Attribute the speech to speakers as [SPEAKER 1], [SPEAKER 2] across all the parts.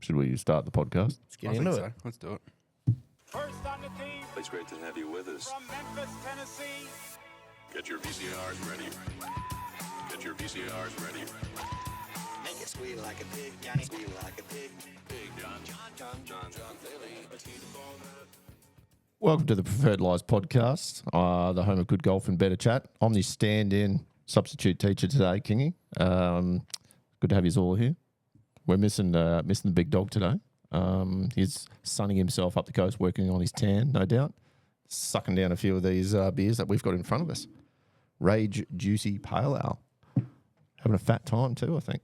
[SPEAKER 1] Should we start the podcast?
[SPEAKER 2] Let's get into it.
[SPEAKER 3] So. Let's do it.
[SPEAKER 4] First on the team
[SPEAKER 5] It's great to have you with us.
[SPEAKER 4] from Memphis, Tennessee.
[SPEAKER 5] Get your VCRs ready. Get your VCRs ready.
[SPEAKER 6] Make it squeal like a pig, Johnny. Squeal like a pig.
[SPEAKER 5] Big John Daly.
[SPEAKER 1] Welcome to the Preferred Lies podcast, the home of good golf and better chat. I'm the stand-in substitute teacher today, Kingy. Good to have you all here. We're missing the big dog today. He's sunning himself up the coast, working on his tan, no doubt. Sucking down a few of these beers that we've got in front of us. Rage Juicy Pale Ale. Having a fat time too, I think.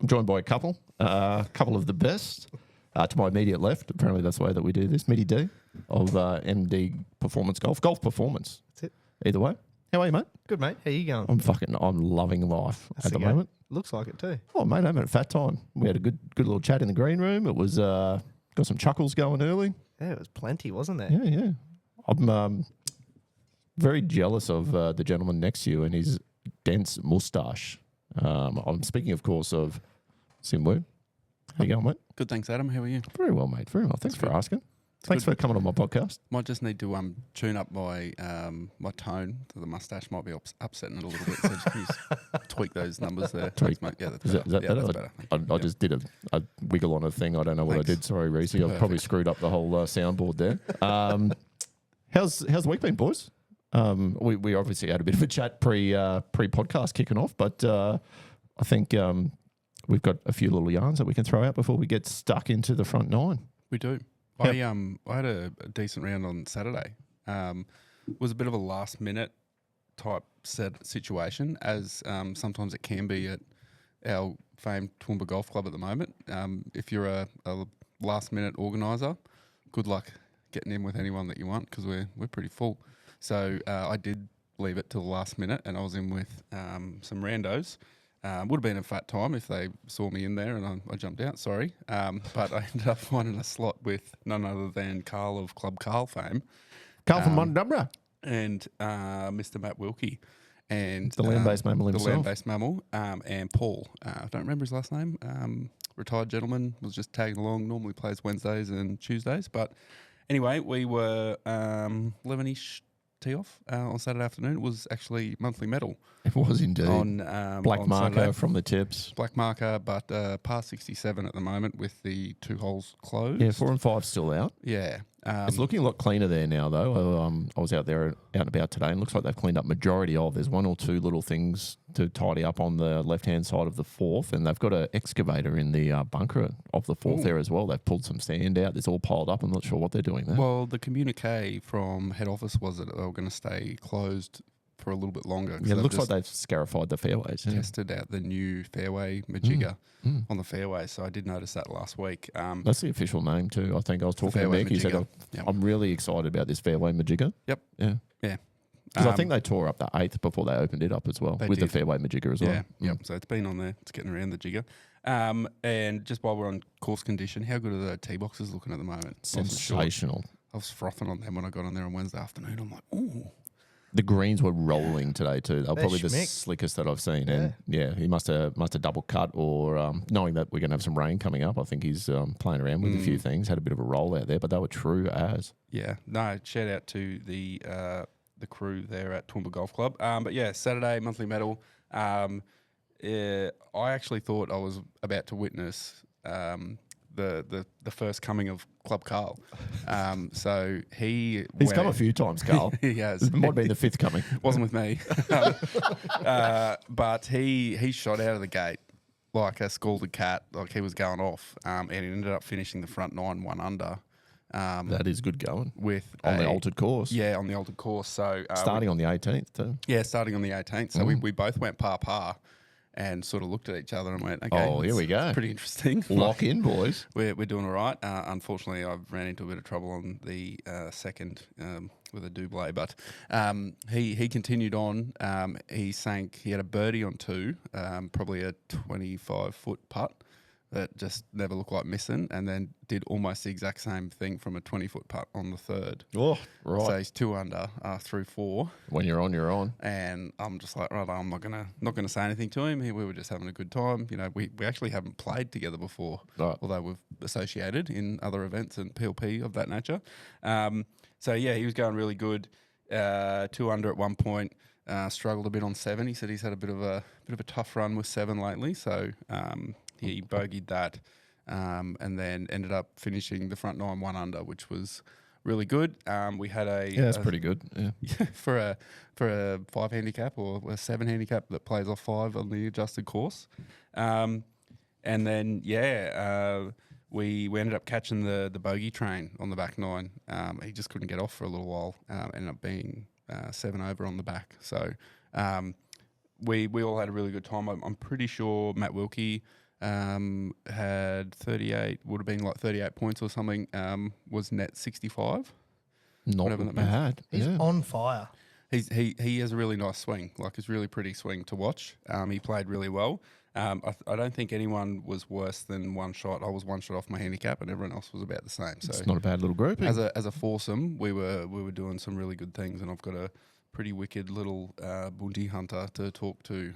[SPEAKER 1] I'm joined by a couple of the best. To my immediate left, apparently that's the way that we do this, Mitty D of MD Performance Golf. Golf Performance.
[SPEAKER 2] That's it.
[SPEAKER 1] Either way. How are you, mate?
[SPEAKER 2] Good, mate. How you going?
[SPEAKER 1] I'm loving life at the moment.
[SPEAKER 2] Looks like it too.
[SPEAKER 1] Oh, mate, I'm having a fat time. We had a good little chat in the green room. It was got some chuckles going early.
[SPEAKER 2] Yeah, it was plenty, wasn't there?
[SPEAKER 1] Yeah. I'm very jealous of the gentleman next to you and his dense moustache. I'm speaking, of course, of Simwu. How you going, mate?
[SPEAKER 3] Good, thanks, Adam. How are you?
[SPEAKER 1] Very well, mate. Very well. Thanks for asking. Thanks for coming on my podcast.
[SPEAKER 3] Might just need to tune up my my tone. The mustache might be upsetting it a little bit. So just tweak those numbers there. Thanks, mate. Yeah, that's
[SPEAKER 1] Is
[SPEAKER 3] better.
[SPEAKER 1] that
[SPEAKER 3] Yeah,
[SPEAKER 1] better?
[SPEAKER 3] that's better.
[SPEAKER 1] I just did a wiggle on a thing. I don't know what
[SPEAKER 3] Thanks.
[SPEAKER 1] I did. Sorry, Reese. I've probably
[SPEAKER 3] Perfect.
[SPEAKER 1] screwed up the whole soundboard there. How's the week been, boys? We obviously had a bit of a chat pre podcast kicking off, but I think we've got a few little yarns that we can throw out before we get stuck into the front nine.
[SPEAKER 3] We do.
[SPEAKER 1] Yep.
[SPEAKER 3] I had a decent round on Saturday. Was a bit of a last minute type situation, as sometimes it can be at our famed Toowoomba Golf Club at the moment. If you're a last minute organiser, good luck getting in with anyone that you want, because we're pretty full. So I did leave it till the last minute, and I was in with some randos. Would have been a fat time if they saw me in there and I jumped out, sorry. But I ended up finding a slot with none other than Carl of Club Carl fame.
[SPEAKER 1] Carl from Mundubra.
[SPEAKER 3] And Mr. Matt Wilkie. And
[SPEAKER 1] The land-based mammal
[SPEAKER 3] The
[SPEAKER 1] himself.
[SPEAKER 3] land-based mammal. And Paul. I don't remember his last name. Retired gentleman, was just tagging along, normally plays Wednesdays and Tuesdays. But anyway, we were 11-ish tee off on Saturday afternoon. It was actually monthly medal.
[SPEAKER 1] It was indeed.
[SPEAKER 3] On
[SPEAKER 1] Black
[SPEAKER 3] on
[SPEAKER 1] marker
[SPEAKER 3] Saturday.
[SPEAKER 1] from the tips.
[SPEAKER 3] Black marker, but par 67 at the moment with the 2 holes closed.
[SPEAKER 1] Yeah, 4 and 5 still out.
[SPEAKER 3] Yeah.
[SPEAKER 1] It's looking a lot cleaner there now, though. I was out and about today, and it looks like they've cleaned up majority of. There's one or two little things to tidy up on the left-hand side of the fourth, and they've got an excavator in the bunker of the fourth there as well. They've pulled some sand out. It's all piled up. I'm not sure what they're doing there.
[SPEAKER 3] Well, the communique from head office was that they were going to stay closed for a little bit longer.
[SPEAKER 1] Yeah, it looks like they've scarified the fairways. Yeah.
[SPEAKER 3] tested out the new fairway majigger on the fairway. So I did notice that last week.
[SPEAKER 1] That's the official name too. I think I was talking to
[SPEAKER 3] fairway
[SPEAKER 1] Mick. He said,
[SPEAKER 3] majigger. Yep.
[SPEAKER 1] I'm really excited about this fairway majigger.
[SPEAKER 3] Yep.
[SPEAKER 1] Yeah.
[SPEAKER 3] Yeah.
[SPEAKER 1] Because I think they tore up the 8th before they opened it up as well,
[SPEAKER 3] They
[SPEAKER 1] with the
[SPEAKER 3] did.
[SPEAKER 1] fairway majigger as well.
[SPEAKER 3] Yeah. Yep. So it's been on there. It's getting around the jigger. And just while we're on course condition, how good are the tee boxes looking at the moment? I wasn't sure.
[SPEAKER 1] Sensational.
[SPEAKER 3] I was frothing on them when I got on there on Wednesday afternoon. I'm like, ooh.
[SPEAKER 1] The greens were rolling today too. They were
[SPEAKER 2] They're
[SPEAKER 1] probably the
[SPEAKER 2] schmick.
[SPEAKER 1] slickest that I've seen. And yeah, he must have double cut, or knowing that we're going to have some rain coming up, I think he's playing around with a few things. Had a bit of a roll out there, but they were true as.
[SPEAKER 3] Yeah, no, shout out to the crew there at Toowoomba Golf Club. But yeah, Saturday, monthly medal. I actually thought I was about to witness the first coming of Club Carl. So
[SPEAKER 1] He's come a few times, Carl.
[SPEAKER 3] He has.
[SPEAKER 1] It might have been the 5th coming.
[SPEAKER 3] Wasn't with me. But he shot out of the gate like a scalded cat, like he was going off, and he ended up finishing the front 9 1 under.
[SPEAKER 1] That is good going.
[SPEAKER 3] With
[SPEAKER 1] On the altered course.
[SPEAKER 3] Yeah, on the altered course. So
[SPEAKER 1] Starting on the 18th too.
[SPEAKER 3] Yeah, starting on the 18th. So we both went par and sort of looked at each other and went, okay,
[SPEAKER 1] Oh, here we go.
[SPEAKER 3] Pretty interesting.
[SPEAKER 1] Lock in, boys.
[SPEAKER 3] We're doing all right. Unfortunately, I've ran into a bit of trouble on the second with a double, but he continued on. He had a birdie on 2, probably a 25-foot putt, that just never looked like missing, and then did almost the exact same thing from a 20-foot putt on the third.
[SPEAKER 1] Oh, right.
[SPEAKER 3] So he's 2 under through 4.
[SPEAKER 1] When you're on, you're on.
[SPEAKER 3] And I'm just like, right, I'm not gonna say anything to him. We were just having a good time. You know, we actually haven't played together before,
[SPEAKER 1] Right.
[SPEAKER 3] although we've associated in other events and PLP of that nature. So yeah, he was going really good. 2 under at one point. Struggled a bit on 7. He said he's had a bit of a tough run with 7 lately. So he bogeyed that, and then ended up finishing the front 9 1 under, which was really good. We had
[SPEAKER 1] That's pretty good. Yeah.
[SPEAKER 3] for a 5 handicap or a 7 handicap that plays off 5 on the adjusted course. And then we ended up catching the bogey train on the back 9. He just couldn't get off for a little while. Ended up being 7 over on the back. So we all had a really good time. I'm pretty sure Matt Wilkie had 38, would have been like 38 points or something. Was net 65.
[SPEAKER 1] Not
[SPEAKER 3] Whatever that means.
[SPEAKER 1] bad.
[SPEAKER 2] He's
[SPEAKER 1] yeah.
[SPEAKER 2] on fire.
[SPEAKER 3] He has a really nice swing. Like, it's really pretty swing to watch. He played really well. I don't think anyone was worse than one shot. I was one shot off my handicap, and everyone else was about the same. So
[SPEAKER 1] It's not a bad little group.
[SPEAKER 3] as a foursome, we were doing some really good things, and I've got a pretty wicked little bounty hunter to talk to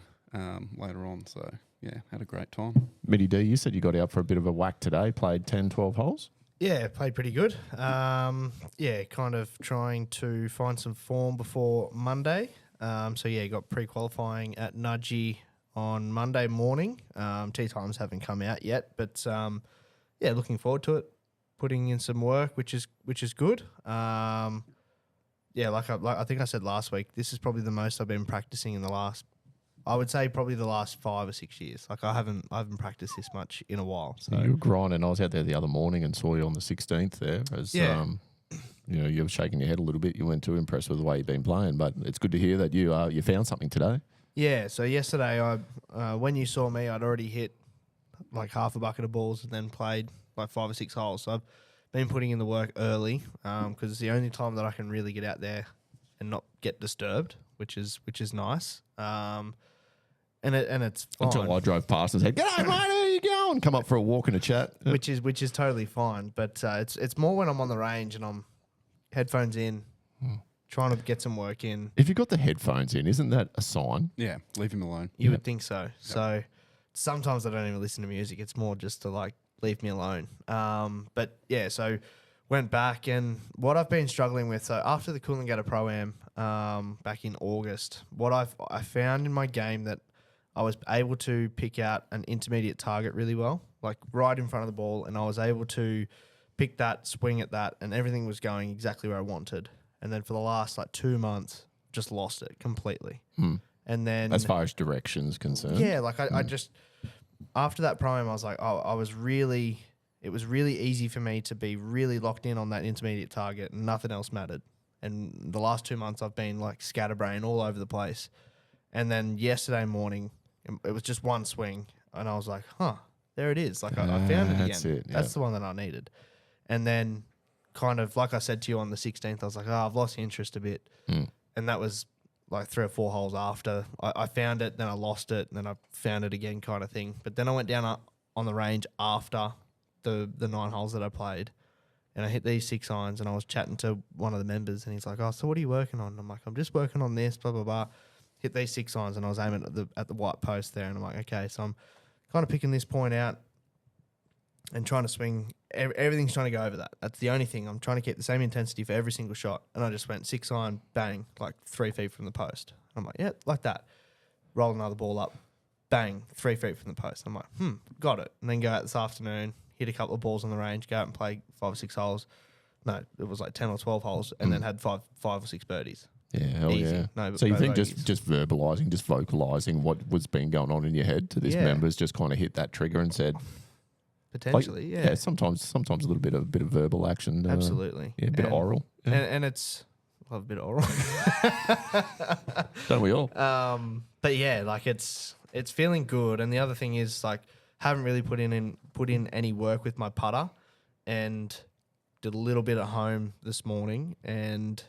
[SPEAKER 3] later on. So yeah, had a great time.
[SPEAKER 1] Mitty D, you said you got out for a bit of a whack today, played 10, 12 holes.
[SPEAKER 2] Yeah, played pretty good. Kind of trying to find some form before Monday. Got pre-qualifying at Nudgee on Monday morning. Tee times haven't come out yet, but looking forward to it. Putting in some work, which is good. I think I said last week, this is probably the most I've been practicing in the last, I would say probably the last 5 or 6 years. Like I haven't practiced this much in a while. So
[SPEAKER 1] You were grinding. I was out there the other morning and saw you on the 16th there. As, you were shaking your head a little bit. You weren't too impressed with the way you've been playing, but it's good to hear that you found something today.
[SPEAKER 2] Yeah, so yesterday, when you saw me, I'd already hit like half a bucket of balls and then played like 5 or 6 holes. So I've been putting in the work early because it's the only time that I can really get out there and not get disturbed, which is nice. And it's fine.
[SPEAKER 1] Until I drove past and said, "G'day, mate, how you going?" Come up for a walk and a chat.
[SPEAKER 2] which is totally fine. But it's more when I'm on the range and I'm headphones in, trying to get some work in.
[SPEAKER 1] If you've got the headphones in, isn't that a sign?
[SPEAKER 3] Yeah, leave him alone.
[SPEAKER 2] You would think so. So sometimes I don't even listen to music. It's more just to like leave me alone. So went back, and what I've been struggling with. So after the Coolangatta Pro-Am back in August, what I found in my game that I was able to pick out an intermediate target really well, like right in front of the ball, and I was able to pick that, swing at that, and everything was going exactly where I wanted. And then for the last 2 months, just lost it completely. And then
[SPEAKER 1] As far as direction's concerned.
[SPEAKER 2] yeah, I just after that Pro-Am, I was like, it was really easy for me to be really locked in on that intermediate target, and nothing else mattered. And the last 2 months, I've been like scatterbrain all over the place. And then yesterday morning, it was just one swing, and I was like, there it is. Like I found it again.
[SPEAKER 1] That's it, yeah.
[SPEAKER 2] That's the one that I needed. And then kind of like I said to you on the 16th, I was like, I've lost interest a bit. And that was like 3 or 4 holes after. I found it, then I lost it, and then I found it again kind of thing. But then I went down on the range after the 9 holes that I played, and I hit these 6 irons, and I was chatting to one of the members, and he's like, so what are you working on? And I'm like, I'm just working on this, blah, blah, blah. Hit these 6 irons, and I was aiming at the white post there, and I'm like, okay, so I'm kind of picking this point out and trying to swing. Everything's trying to go over that. That's the only thing. I'm trying to keep the same intensity for every single shot, and I just went 6 iron, bang, like 3 feet from the post. I'm like, yeah, like that. Roll another ball up, bang, 3 feet from the post. I'm like, got it. And then go out this afternoon, hit a couple of balls on the range, go out and play 5 or 6 holes. No, it was like 10 or 12 holes, and then had five or 6 birdies.
[SPEAKER 1] Yeah, hell
[SPEAKER 2] Easy.
[SPEAKER 1] yeah.
[SPEAKER 2] No,
[SPEAKER 1] So you
[SPEAKER 2] no
[SPEAKER 1] think
[SPEAKER 2] bogeys.
[SPEAKER 1] just verbalising, just vocalising what was being going on in your head to this
[SPEAKER 2] Yeah.
[SPEAKER 1] members just kind of hit that trigger and said,
[SPEAKER 2] Potentially, yeah.
[SPEAKER 1] sometimes a little bit of verbal action.
[SPEAKER 2] Absolutely.
[SPEAKER 1] Yeah, a bit of oral. Yeah.
[SPEAKER 2] And it's, I love a bit of oral.
[SPEAKER 1] Don't we all?
[SPEAKER 2] But yeah, like it's feeling good. And the other thing is like haven't really put in any work with my putter, and did a little bit at home this morning, and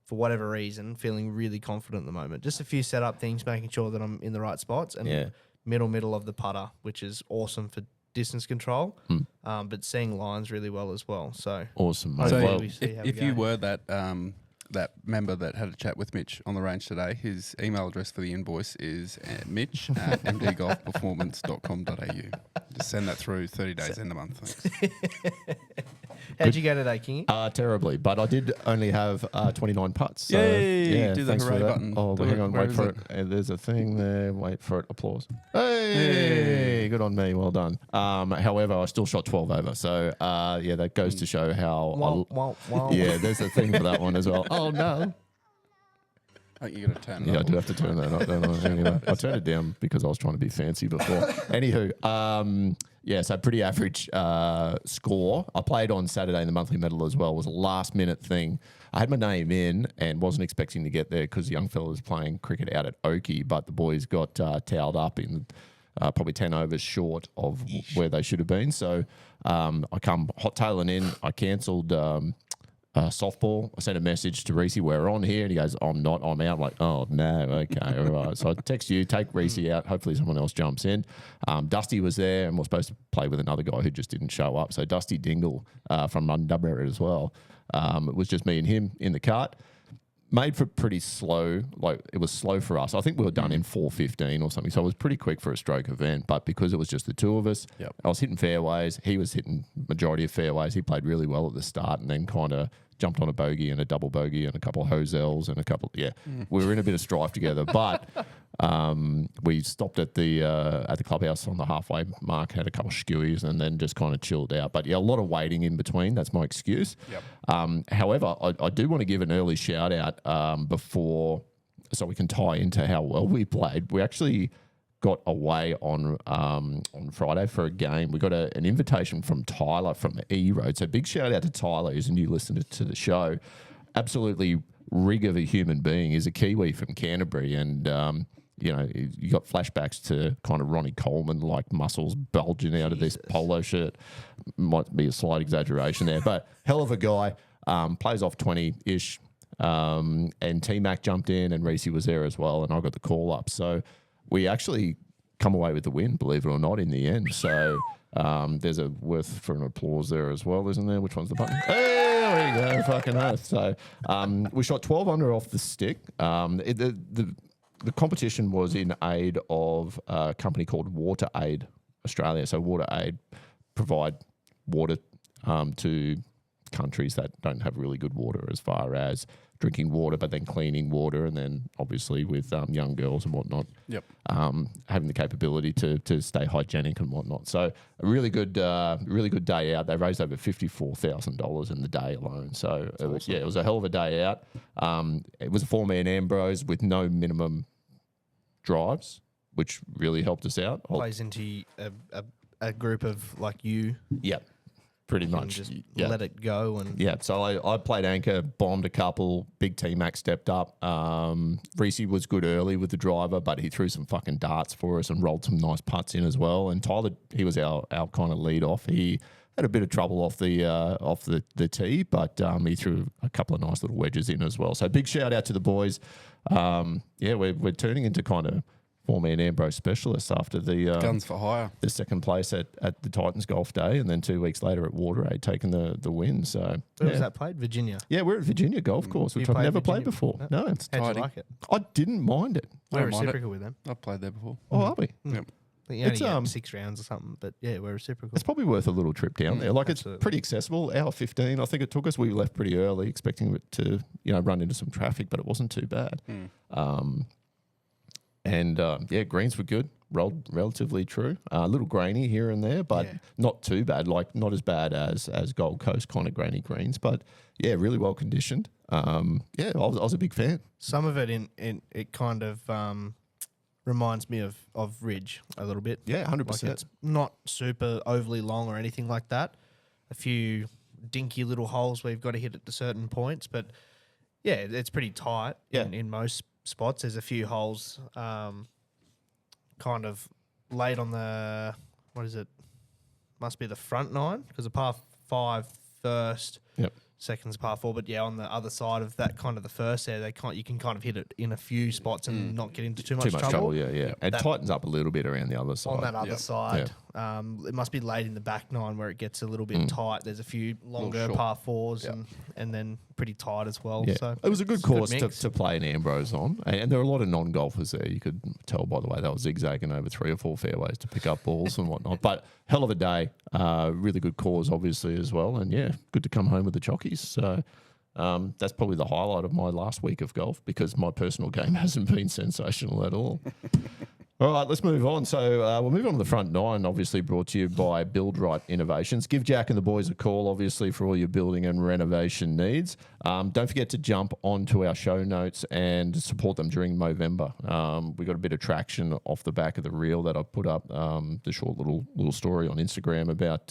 [SPEAKER 2] for whatever reason, feeling really confident at the moment. Just a few setup things, making sure that I'm in the right spots, and
[SPEAKER 1] Yeah.
[SPEAKER 2] middle of the putter, which is awesome for distance control, but seeing lines really well as well. So
[SPEAKER 1] Awesome, mate.
[SPEAKER 2] hopefully
[SPEAKER 3] So
[SPEAKER 2] we see how we
[SPEAKER 3] if you
[SPEAKER 2] go.
[SPEAKER 3] were that member that had a chat with Mitch on the range today, his email address for the invoice is mitch@mdgolfperformance.com.au. Just send that through 30 days in the month. Thanks.
[SPEAKER 2] How'd you go today, Kingy?
[SPEAKER 1] Terribly, but I did only have 29 putts. So,
[SPEAKER 3] Yay!
[SPEAKER 1] yeah,
[SPEAKER 3] Do the
[SPEAKER 1] thanks for
[SPEAKER 3] hooray
[SPEAKER 1] that.
[SPEAKER 3] button.
[SPEAKER 1] Oh,
[SPEAKER 3] Do
[SPEAKER 1] hang
[SPEAKER 3] it.
[SPEAKER 1] on,
[SPEAKER 3] Where
[SPEAKER 1] wait
[SPEAKER 3] is
[SPEAKER 1] for
[SPEAKER 3] it?
[SPEAKER 1] it. There's a thing there. Wait for it. Applause. Hey, good on me. Well done. However, I still shot 12 over. So, yeah, that goes to show how. Yeah, there's a thing for that one as well. Oh, no.
[SPEAKER 3] I think you got to turn it
[SPEAKER 1] Yeah, I
[SPEAKER 3] up.
[SPEAKER 1] do have to turn that up, don't I? Anyway, I turned it down because I was trying to be fancy before. Anywho, yeah, so pretty average score. I played on Saturday in the monthly medal as well. It was a last minute thing. I had my name in and wasn't expecting to get there because the young fella was playing cricket out at Oakey, but the boys got towed up in probably 10 overs short of where they should have been. So I come hot tailing in. I cancelled softball. I sent a message to Reese, we're on here, and he goes, I'm not, I'm out. I'm like, oh no, okay, all right. So I text you, take Reese out, hopefully someone else jumps in. Dusty was there, and we're supposed to play with another guy who just didn't show up. So Dusty Dingle from Mundubber as well. It was just me and him in the cart. Made for pretty slow, like it was slow for us. I think we were done in 4:15 or something. So it was pretty quick for a stroke event. But because it was just the two of us, I was hitting fairways. He was hitting majority of fairways. He played really well at the start and then kind of jumped on a bogey and a double bogey and a couple of hosels and a couple. Yeah, we were in a bit of strife together. But we stopped at the clubhouse on the halfway mark, had a couple of skewies, and then just kind of chilled out. But yeah, a lot of waiting in between. That's my excuse. However, I do want to give an early shout out before, so we can tie into how well we played. We actually got away on Friday for a game. We got an invitation from Tyler from the E Road. So big shout out to Tyler, who's a new listener to the show. Absolutely rig of a human being. He's a Kiwi from Canterbury, and you know, you got flashbacks to kind of Ronnie Coleman, like muscles bulging out of this polo shirt. Might be a slight exaggeration there, but hell of a guy. Plays off 20-ish. And T-Mac jumped in, and Reese was there as well, and I got the call up. So we actually come away with the win, believe it or not, in the end. So there's a worth for an applause there as well, isn't there? Which one's the button? Hey, there we go, fucking oath. So we shot 12 under off the stick. The competition was in aid of a company called Water Aid Australia. So Water Aid provide water to countries that don't have really good water as far as drinking water, but then cleaning water, and then obviously with young girls and whatnot, having the capability to stay hygienic and whatnot. So a really good day out. They raised over $54,000 in the day alone. So it was a hell of a day out. It was a 4-man Ambrose with no minimum drives, which really helped us out.
[SPEAKER 2] Plays into a group of like you.
[SPEAKER 1] Yep. Pretty
[SPEAKER 2] And
[SPEAKER 1] much.
[SPEAKER 2] just let it go. And
[SPEAKER 1] Yeah, so I played anchor, bombed a couple. Big T-Mac stepped up. Reese was good early with the driver, but he threw some fucking darts for us and rolled some nice putts in as well. And Tyler, he was our kind of lead off. He had a bit of trouble off the tee, but he threw a couple of nice little wedges in as well. So big shout out to the boys. We're turning into kind of 4-man Ambrose specialists after the
[SPEAKER 3] Guns for hire.
[SPEAKER 1] the second place at the Titans Golf Day, and then 2 weeks later at Water Aid taking the win. So
[SPEAKER 2] where was that played? Virginia.
[SPEAKER 1] Yeah, we're at Virginia Golf Course, which
[SPEAKER 2] You
[SPEAKER 1] I've
[SPEAKER 2] played
[SPEAKER 1] never
[SPEAKER 2] Virginia
[SPEAKER 1] played before.
[SPEAKER 2] before?
[SPEAKER 1] No,
[SPEAKER 2] How'd
[SPEAKER 3] tidy.
[SPEAKER 2] you like it?
[SPEAKER 1] I didn't mind it.
[SPEAKER 2] We're
[SPEAKER 3] Don't mind it.
[SPEAKER 2] reciprocal with them.
[SPEAKER 3] I've played there before.
[SPEAKER 1] Oh, are we?
[SPEAKER 3] Yep.
[SPEAKER 2] I think you only
[SPEAKER 1] It's,
[SPEAKER 2] get 6 rounds or something, but yeah, we're reciprocal.
[SPEAKER 1] It's probably worth a little trip down there. Like
[SPEAKER 2] absolutely.
[SPEAKER 1] it's pretty accessible. Hour 15, I think it took us. We left pretty early, expecting it to run into some traffic, but it wasn't too bad. Greens were good. Rolled relatively true. A little grainy here and there, but not too bad. Like not as bad as Gold Coast kind of grainy greens, but yeah, really well conditioned. I was a big fan.
[SPEAKER 2] Some of it in it kind of reminds me of Ridge a little bit.
[SPEAKER 1] Yeah, 100%.
[SPEAKER 2] Like it's not super overly long or anything like that. A few dinky little holes where you've got to hit it to certain points, but yeah, it's pretty tight in most spots. There's a few holes kind of late on the, what is it? Must be the front 9 because the par 5 first.
[SPEAKER 1] Yep.
[SPEAKER 2] Second's par 4, but yeah, on the other side of that kind of the first there, you can kind of hit it in a few spots and not get into too much trouble.
[SPEAKER 1] Yeah. And
[SPEAKER 2] That-
[SPEAKER 1] tightens up a little bit around the other side.
[SPEAKER 2] On that other side, It must be late in the back nine where it gets a little bit tight. There's a few longer
[SPEAKER 3] short.
[SPEAKER 2] par fours and then pretty tight as well.
[SPEAKER 1] Yeah.
[SPEAKER 2] So
[SPEAKER 1] It was a good
[SPEAKER 2] it's
[SPEAKER 1] course
[SPEAKER 2] mix.
[SPEAKER 1] to play an Ambrose on. And there were a lot of non-golfers there. You could tell by the way they were zigzagging over 3 or 4 fairways to pick up balls and whatnot. But hell of a day. Really good cause, obviously, as well. And, yeah, good to come home with the chockies. So that's probably the highlight of my last week of golf because my personal game hasn't been sensational at all. All right, let's move on. So we'll move on to the front nine, obviously brought to you by Build Right Innovations. Give Jack and the boys a call, obviously, for all your building and renovation needs. Don't forget to jump onto our show notes and support them during Movember. We got a bit of traction off the back of the reel that I put up, the short little story on Instagram about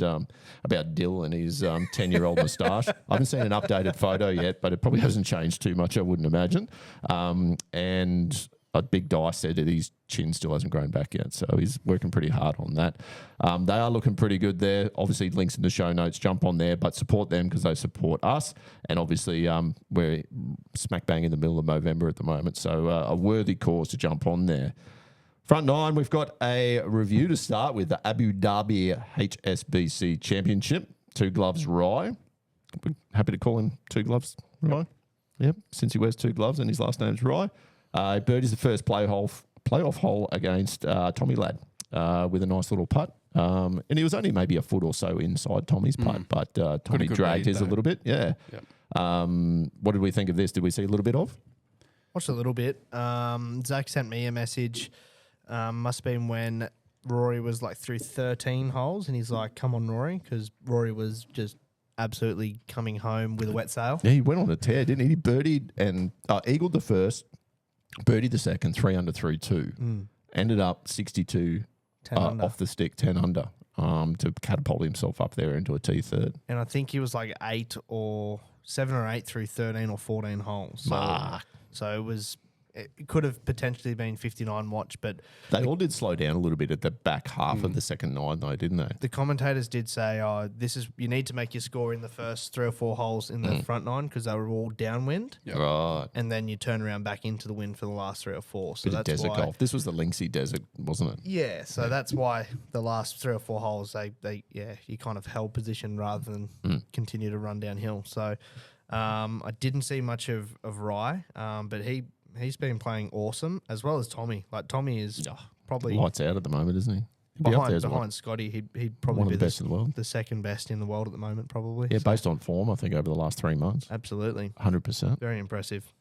[SPEAKER 1] Dill and his 10-year-old moustache. I haven't seen an updated photo yet, but it probably hasn't changed too much, I wouldn't imagine. And a Big Dice said that his chin still hasn't grown back yet, so he's working pretty hard on that. They are looking pretty good there. Obviously, links in the show notes. Jump on there, but support them because they support us. And obviously, we're smack bang in the middle of Movember at the moment, so a worthy cause to jump on there. Front nine, we've got a review to start with the Abu Dhabi HSBC Championship. 2 Gloves Rye. We're happy to call him 2 Gloves Rye. Yep, since he wears 2 gloves and his last name's Rye. Birdie's the first playoff hole against Tommy Ladd with a nice little putt. And he was only maybe a foot or so inside Tommy's putt, but Tommy dragged his a little bit. Yeah.
[SPEAKER 3] Yep.
[SPEAKER 1] What did we think of this? Did we see a little bit of?
[SPEAKER 2] Watched a little bit. Zach sent me a message. Must have been when Rory was like through 13 holes, and he's like, "Come on, Rory," because Rory was just absolutely coming home with a wet sail.
[SPEAKER 1] Yeah, he went on a tear, didn't he? He birdied and eagled the first, birdied the second, 3 under, 3-2. Ended up 62
[SPEAKER 2] 10 under.
[SPEAKER 1] off the stick, 10 under, to catapult himself up there into a T3rd.
[SPEAKER 2] And I think he was like 7 or 8 through 13 or 14 holes. So it was. It could have potentially been 59 watch, but
[SPEAKER 1] They all did slow down a little bit at the back half of the second nine, though, didn't they?
[SPEAKER 2] the commentators did say, you need to make your score in the first 3 or 4 holes in the front nine because they were all downwind.
[SPEAKER 3] Yep.
[SPEAKER 1] Right.
[SPEAKER 2] And then you turn around back into the wind for the last 3 or 4. So
[SPEAKER 1] Bit of
[SPEAKER 2] that's
[SPEAKER 1] desert
[SPEAKER 2] why,
[SPEAKER 1] golf. This was the Linksy Desert, wasn't it?
[SPEAKER 2] Yeah, so that's why the last 3 or 4 holes you kind of held position rather than continue to run downhill. So I didn't see much of Rye, but he's been playing awesome as well as Tommy. Like Tommy is probably
[SPEAKER 1] Lights out at the moment, isn't he? He'd be up there as well.
[SPEAKER 2] behind Scotty. He'd probably
[SPEAKER 1] One of
[SPEAKER 2] be
[SPEAKER 1] the best in the world.
[SPEAKER 2] the second best in the world at the moment, probably.
[SPEAKER 1] Yeah,
[SPEAKER 2] So,
[SPEAKER 1] based on form, I think, over the last 3 months.
[SPEAKER 2] absolutely.
[SPEAKER 1] 100%.
[SPEAKER 2] Very impressive.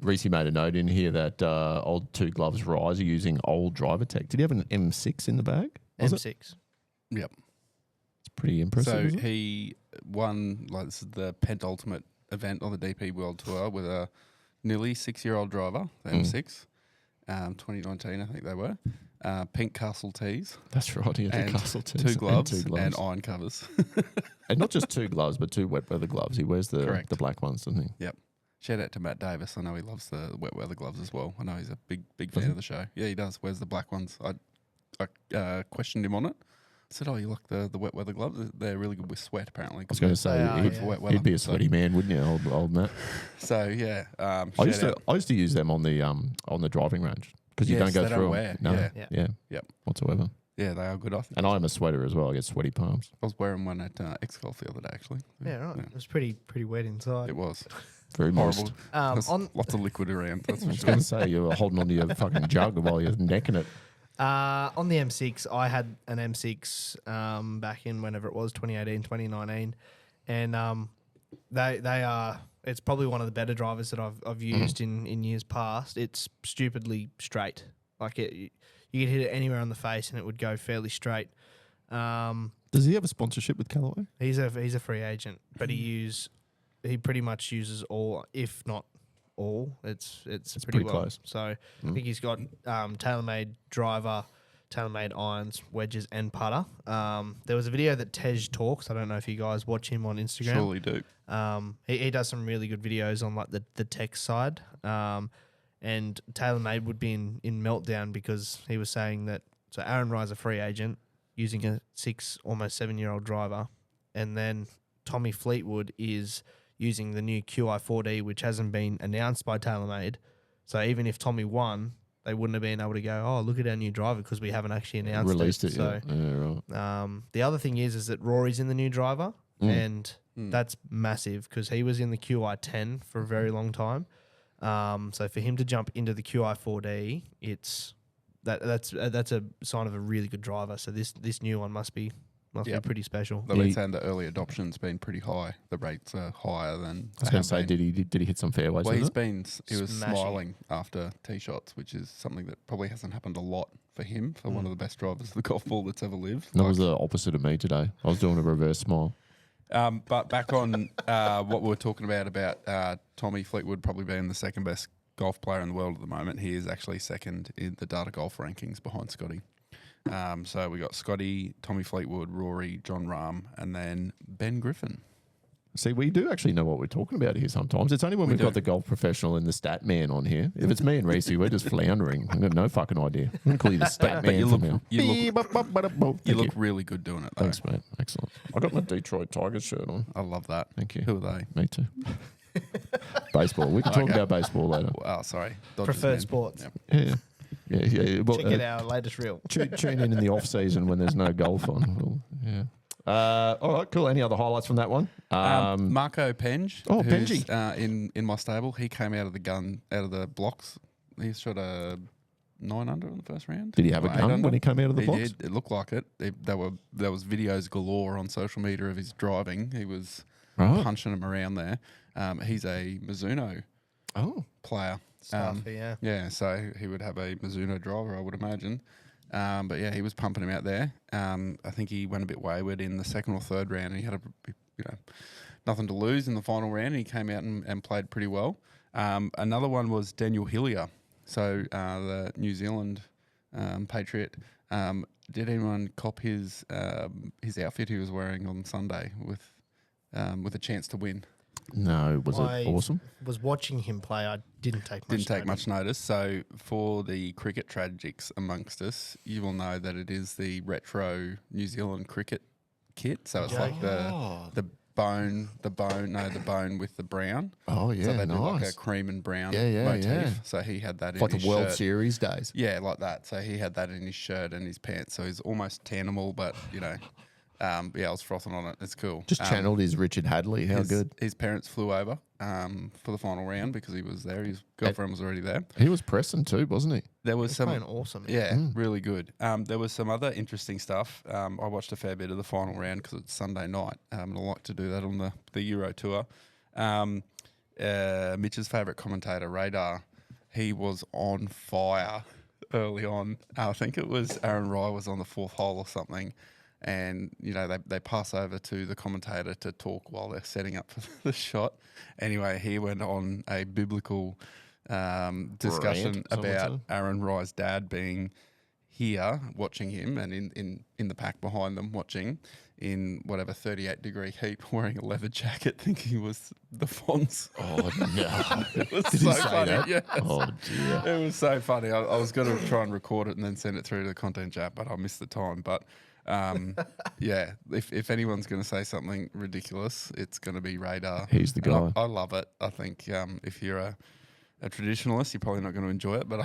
[SPEAKER 1] Reese made a note in here that old 2 Gloves Rise are using old driver tech. Did he have an M6 in the bag? Was it?
[SPEAKER 2] M6.
[SPEAKER 3] Yep.
[SPEAKER 1] It's pretty impressive.
[SPEAKER 3] So
[SPEAKER 1] isn't it?
[SPEAKER 3] he won, like, this is the penultimate event on the DP World Tour with a nearly 6-year-old driver, the M6, 2019, I think they were. Pink Castle tees.
[SPEAKER 1] That's right. He had
[SPEAKER 3] and
[SPEAKER 1] the Castle tees
[SPEAKER 3] 2 gloves
[SPEAKER 1] and 2 gloves.
[SPEAKER 3] and iron covers.
[SPEAKER 1] And not just 2 gloves, but 2 wet weather gloves. He wears the
[SPEAKER 3] Correct.
[SPEAKER 1] black ones, doesn't he?
[SPEAKER 3] Yep. Shout out to Matt Davis. I know he loves the wet weather gloves as well. I know he's a big fan of the show. Yeah, he does. Wears the black ones. I questioned him on it. I said, "Oh, you like the wet weather gloves? They're really good with sweat, apparently."
[SPEAKER 1] I was going to say,
[SPEAKER 2] They are,
[SPEAKER 3] for wet weather.
[SPEAKER 1] he'd be a sweaty man, wouldn't you, old Matt?
[SPEAKER 3] So yeah,
[SPEAKER 1] I used to use them on the driving range because you
[SPEAKER 3] Yes,
[SPEAKER 1] don't go
[SPEAKER 3] they don't
[SPEAKER 1] through
[SPEAKER 3] wear.
[SPEAKER 1] them. No,
[SPEAKER 2] Yeah.
[SPEAKER 1] yeah,
[SPEAKER 3] Yep.
[SPEAKER 1] whatsoever.
[SPEAKER 3] Yeah, they are good. I think.
[SPEAKER 1] And I'm a sweater as well. I get sweaty palms.
[SPEAKER 3] I was wearing one at X Golf the other day, actually.
[SPEAKER 2] Yeah, right. It was pretty wet inside.
[SPEAKER 3] It was
[SPEAKER 1] Very
[SPEAKER 3] horrible.
[SPEAKER 1] moist.
[SPEAKER 3] There's
[SPEAKER 2] On
[SPEAKER 3] lots of liquid around. That's
[SPEAKER 1] I
[SPEAKER 3] for
[SPEAKER 1] was
[SPEAKER 3] sure.
[SPEAKER 1] going to say you were holding onto your fucking jug while you're necking it.
[SPEAKER 2] on the M6, I had an M6 back in whenever it was, 2018, 2019. And they are, it's probably one of the better drivers that I've used in years past. It's stupidly straight. Like you could hit it anywhere on the face and it would go fairly straight.
[SPEAKER 1] Does he have a sponsorship with Callaway?
[SPEAKER 2] He's a free agent, but he pretty much uses all, if not all. It's
[SPEAKER 1] pretty
[SPEAKER 2] well.
[SPEAKER 1] close.
[SPEAKER 2] So I think he's got TaylorMade driver, TaylorMade irons, wedges, and putter. There was a video that Tej talks. I don't know if you guys watch him on Instagram.
[SPEAKER 3] Surely do.
[SPEAKER 2] He does some really good videos on like the tech side. And TaylorMade would be in meltdown because he was saying that so Aaron Rye's a free agent using a almost 7-year-old driver, and then Tommy Fleetwood is using the new QI4D, which hasn't been announced by TaylorMade. So even if Tommy won, they wouldn't have been able to go, oh, look at our new driver because we haven't actually announced
[SPEAKER 1] Released it.
[SPEAKER 2] So,
[SPEAKER 1] right.
[SPEAKER 2] the other thing is that Rory's in the new driver, and that's massive because he was in the QI10 for a very long time. So for him to jump into the QI4D, that's a sign of a really good driver. So this new one must be pretty special.
[SPEAKER 3] They've been saying the early adoption's been pretty high. The rates are higher than.
[SPEAKER 1] I was going to say, did he hit some fairways?
[SPEAKER 3] Well,
[SPEAKER 1] with
[SPEAKER 3] he was
[SPEAKER 2] Smashing.
[SPEAKER 3] smiling after tee shots, which is something that probably hasn't happened a lot for him, for one of the best drivers of the golf ball that's ever lived.
[SPEAKER 1] That was the opposite of me today. I was doing a reverse smile.
[SPEAKER 3] But back on what we were talking about Tommy Fleetwood probably being the second best golf player in the world at the moment. He is actually second in the data golf rankings behind Scotty. So we got Scotty, Tommy Fleetwood, Rory, John Rahm, and then Ben Griffin.
[SPEAKER 1] See, we do actually know what we're talking about here sometimes. It's only when we've got the golf professional and the stat man on here. If it's me and Reese, we're just floundering. I've got no fucking idea. I'm going to call you the stat man from now.
[SPEAKER 3] You look really good doing it, though.
[SPEAKER 1] Thanks, mate. Excellent. I got my Detroit Tigers shirt on.
[SPEAKER 3] I love that.
[SPEAKER 1] Thank you.
[SPEAKER 3] Who are they?
[SPEAKER 1] Me too. Baseball. We can talk about baseball later.
[SPEAKER 3] Oh, sorry. Dodgers,
[SPEAKER 2] Preferred
[SPEAKER 3] man.
[SPEAKER 2] sports.
[SPEAKER 3] Yep.
[SPEAKER 1] Yeah. Well,
[SPEAKER 2] Check it out, latest reel.
[SPEAKER 1] tune in the off season when there's no golf on. Well, yeah. All right, cool. Any other highlights from that one?
[SPEAKER 3] Marco Penge.
[SPEAKER 1] Oh,
[SPEAKER 3] who's,
[SPEAKER 1] Penji.
[SPEAKER 3] in my stable. He came out of the blocks. He shot a 9 under in the first round.
[SPEAKER 1] Did he have a
[SPEAKER 3] Or 8
[SPEAKER 1] gun
[SPEAKER 3] under.
[SPEAKER 1] when he came out of the
[SPEAKER 3] He
[SPEAKER 1] blocks?
[SPEAKER 3] did. It looked like it. There was videos galore on social media of his driving. He was punching him around there. He's a Mizuno player. Yeah, so he would have a Mizuno driver, I would imagine. But yeah, he was pumping him out there. I think he went a bit wayward in the second or third round, and he had nothing to lose in the final round. And he came out and played pretty well. Another one was Daniel Hillier, so the New Zealand Patriot. Did anyone cop his outfit he was wearing on Sunday with a chance to win?
[SPEAKER 1] No, was it awesome?
[SPEAKER 2] Was watching him play. I didn't take
[SPEAKER 3] much notice. So for the cricket tragics amongst us, you will know that it is the retro New Zealand cricket kit. So it's like the bone with the brown.
[SPEAKER 1] Oh yeah,
[SPEAKER 3] so they
[SPEAKER 1] nice.
[SPEAKER 3] do like a cream and brown
[SPEAKER 1] Yeah.
[SPEAKER 3] motif. So he had that in
[SPEAKER 1] Like
[SPEAKER 3] his
[SPEAKER 1] the World
[SPEAKER 3] shirt.
[SPEAKER 1] Series days.
[SPEAKER 3] Yeah, like that. So he had that in his shirt and his pants. So he's almost tanimal, but I was frothing on it. It's cool.
[SPEAKER 1] Just channeled his Richard Hadley. How good.
[SPEAKER 3] His parents flew over for the final round because he was there. His girlfriend was already there.
[SPEAKER 1] He was pressing too, wasn't he?
[SPEAKER 3] There was some
[SPEAKER 2] playing awesome.
[SPEAKER 3] Yeah, really good. There was some other interesting stuff. I watched a fair bit of the final round because it's Sunday night. And I like to do that on the Euro Tour. Mitch's favourite commentator, Radar, he was on fire early on. I think it was Aaron Rye was on the fourth hole or something. And, they pass over to the commentator to talk while they're setting up for the shot. Anyway, he went on a biblical discussion about Aaron Rye's dad being here watching him and in the pack behind them watching in whatever 38-degree heat wearing a leather jacket thinking he was the Fonz.
[SPEAKER 1] Oh, no.
[SPEAKER 3] It was
[SPEAKER 1] Did
[SPEAKER 3] so
[SPEAKER 1] he say
[SPEAKER 3] funny.
[SPEAKER 1] that?
[SPEAKER 3] Yes.
[SPEAKER 1] Oh, dear.
[SPEAKER 3] It was so funny. I was going to try and record it and then send it through to the content chat, but I missed the time. But yeah, if anyone's going to say something ridiculous, it's going to be Radar.
[SPEAKER 1] He's the guy.
[SPEAKER 3] I love it. I think if you're a traditionalist, you're probably not going to enjoy it, but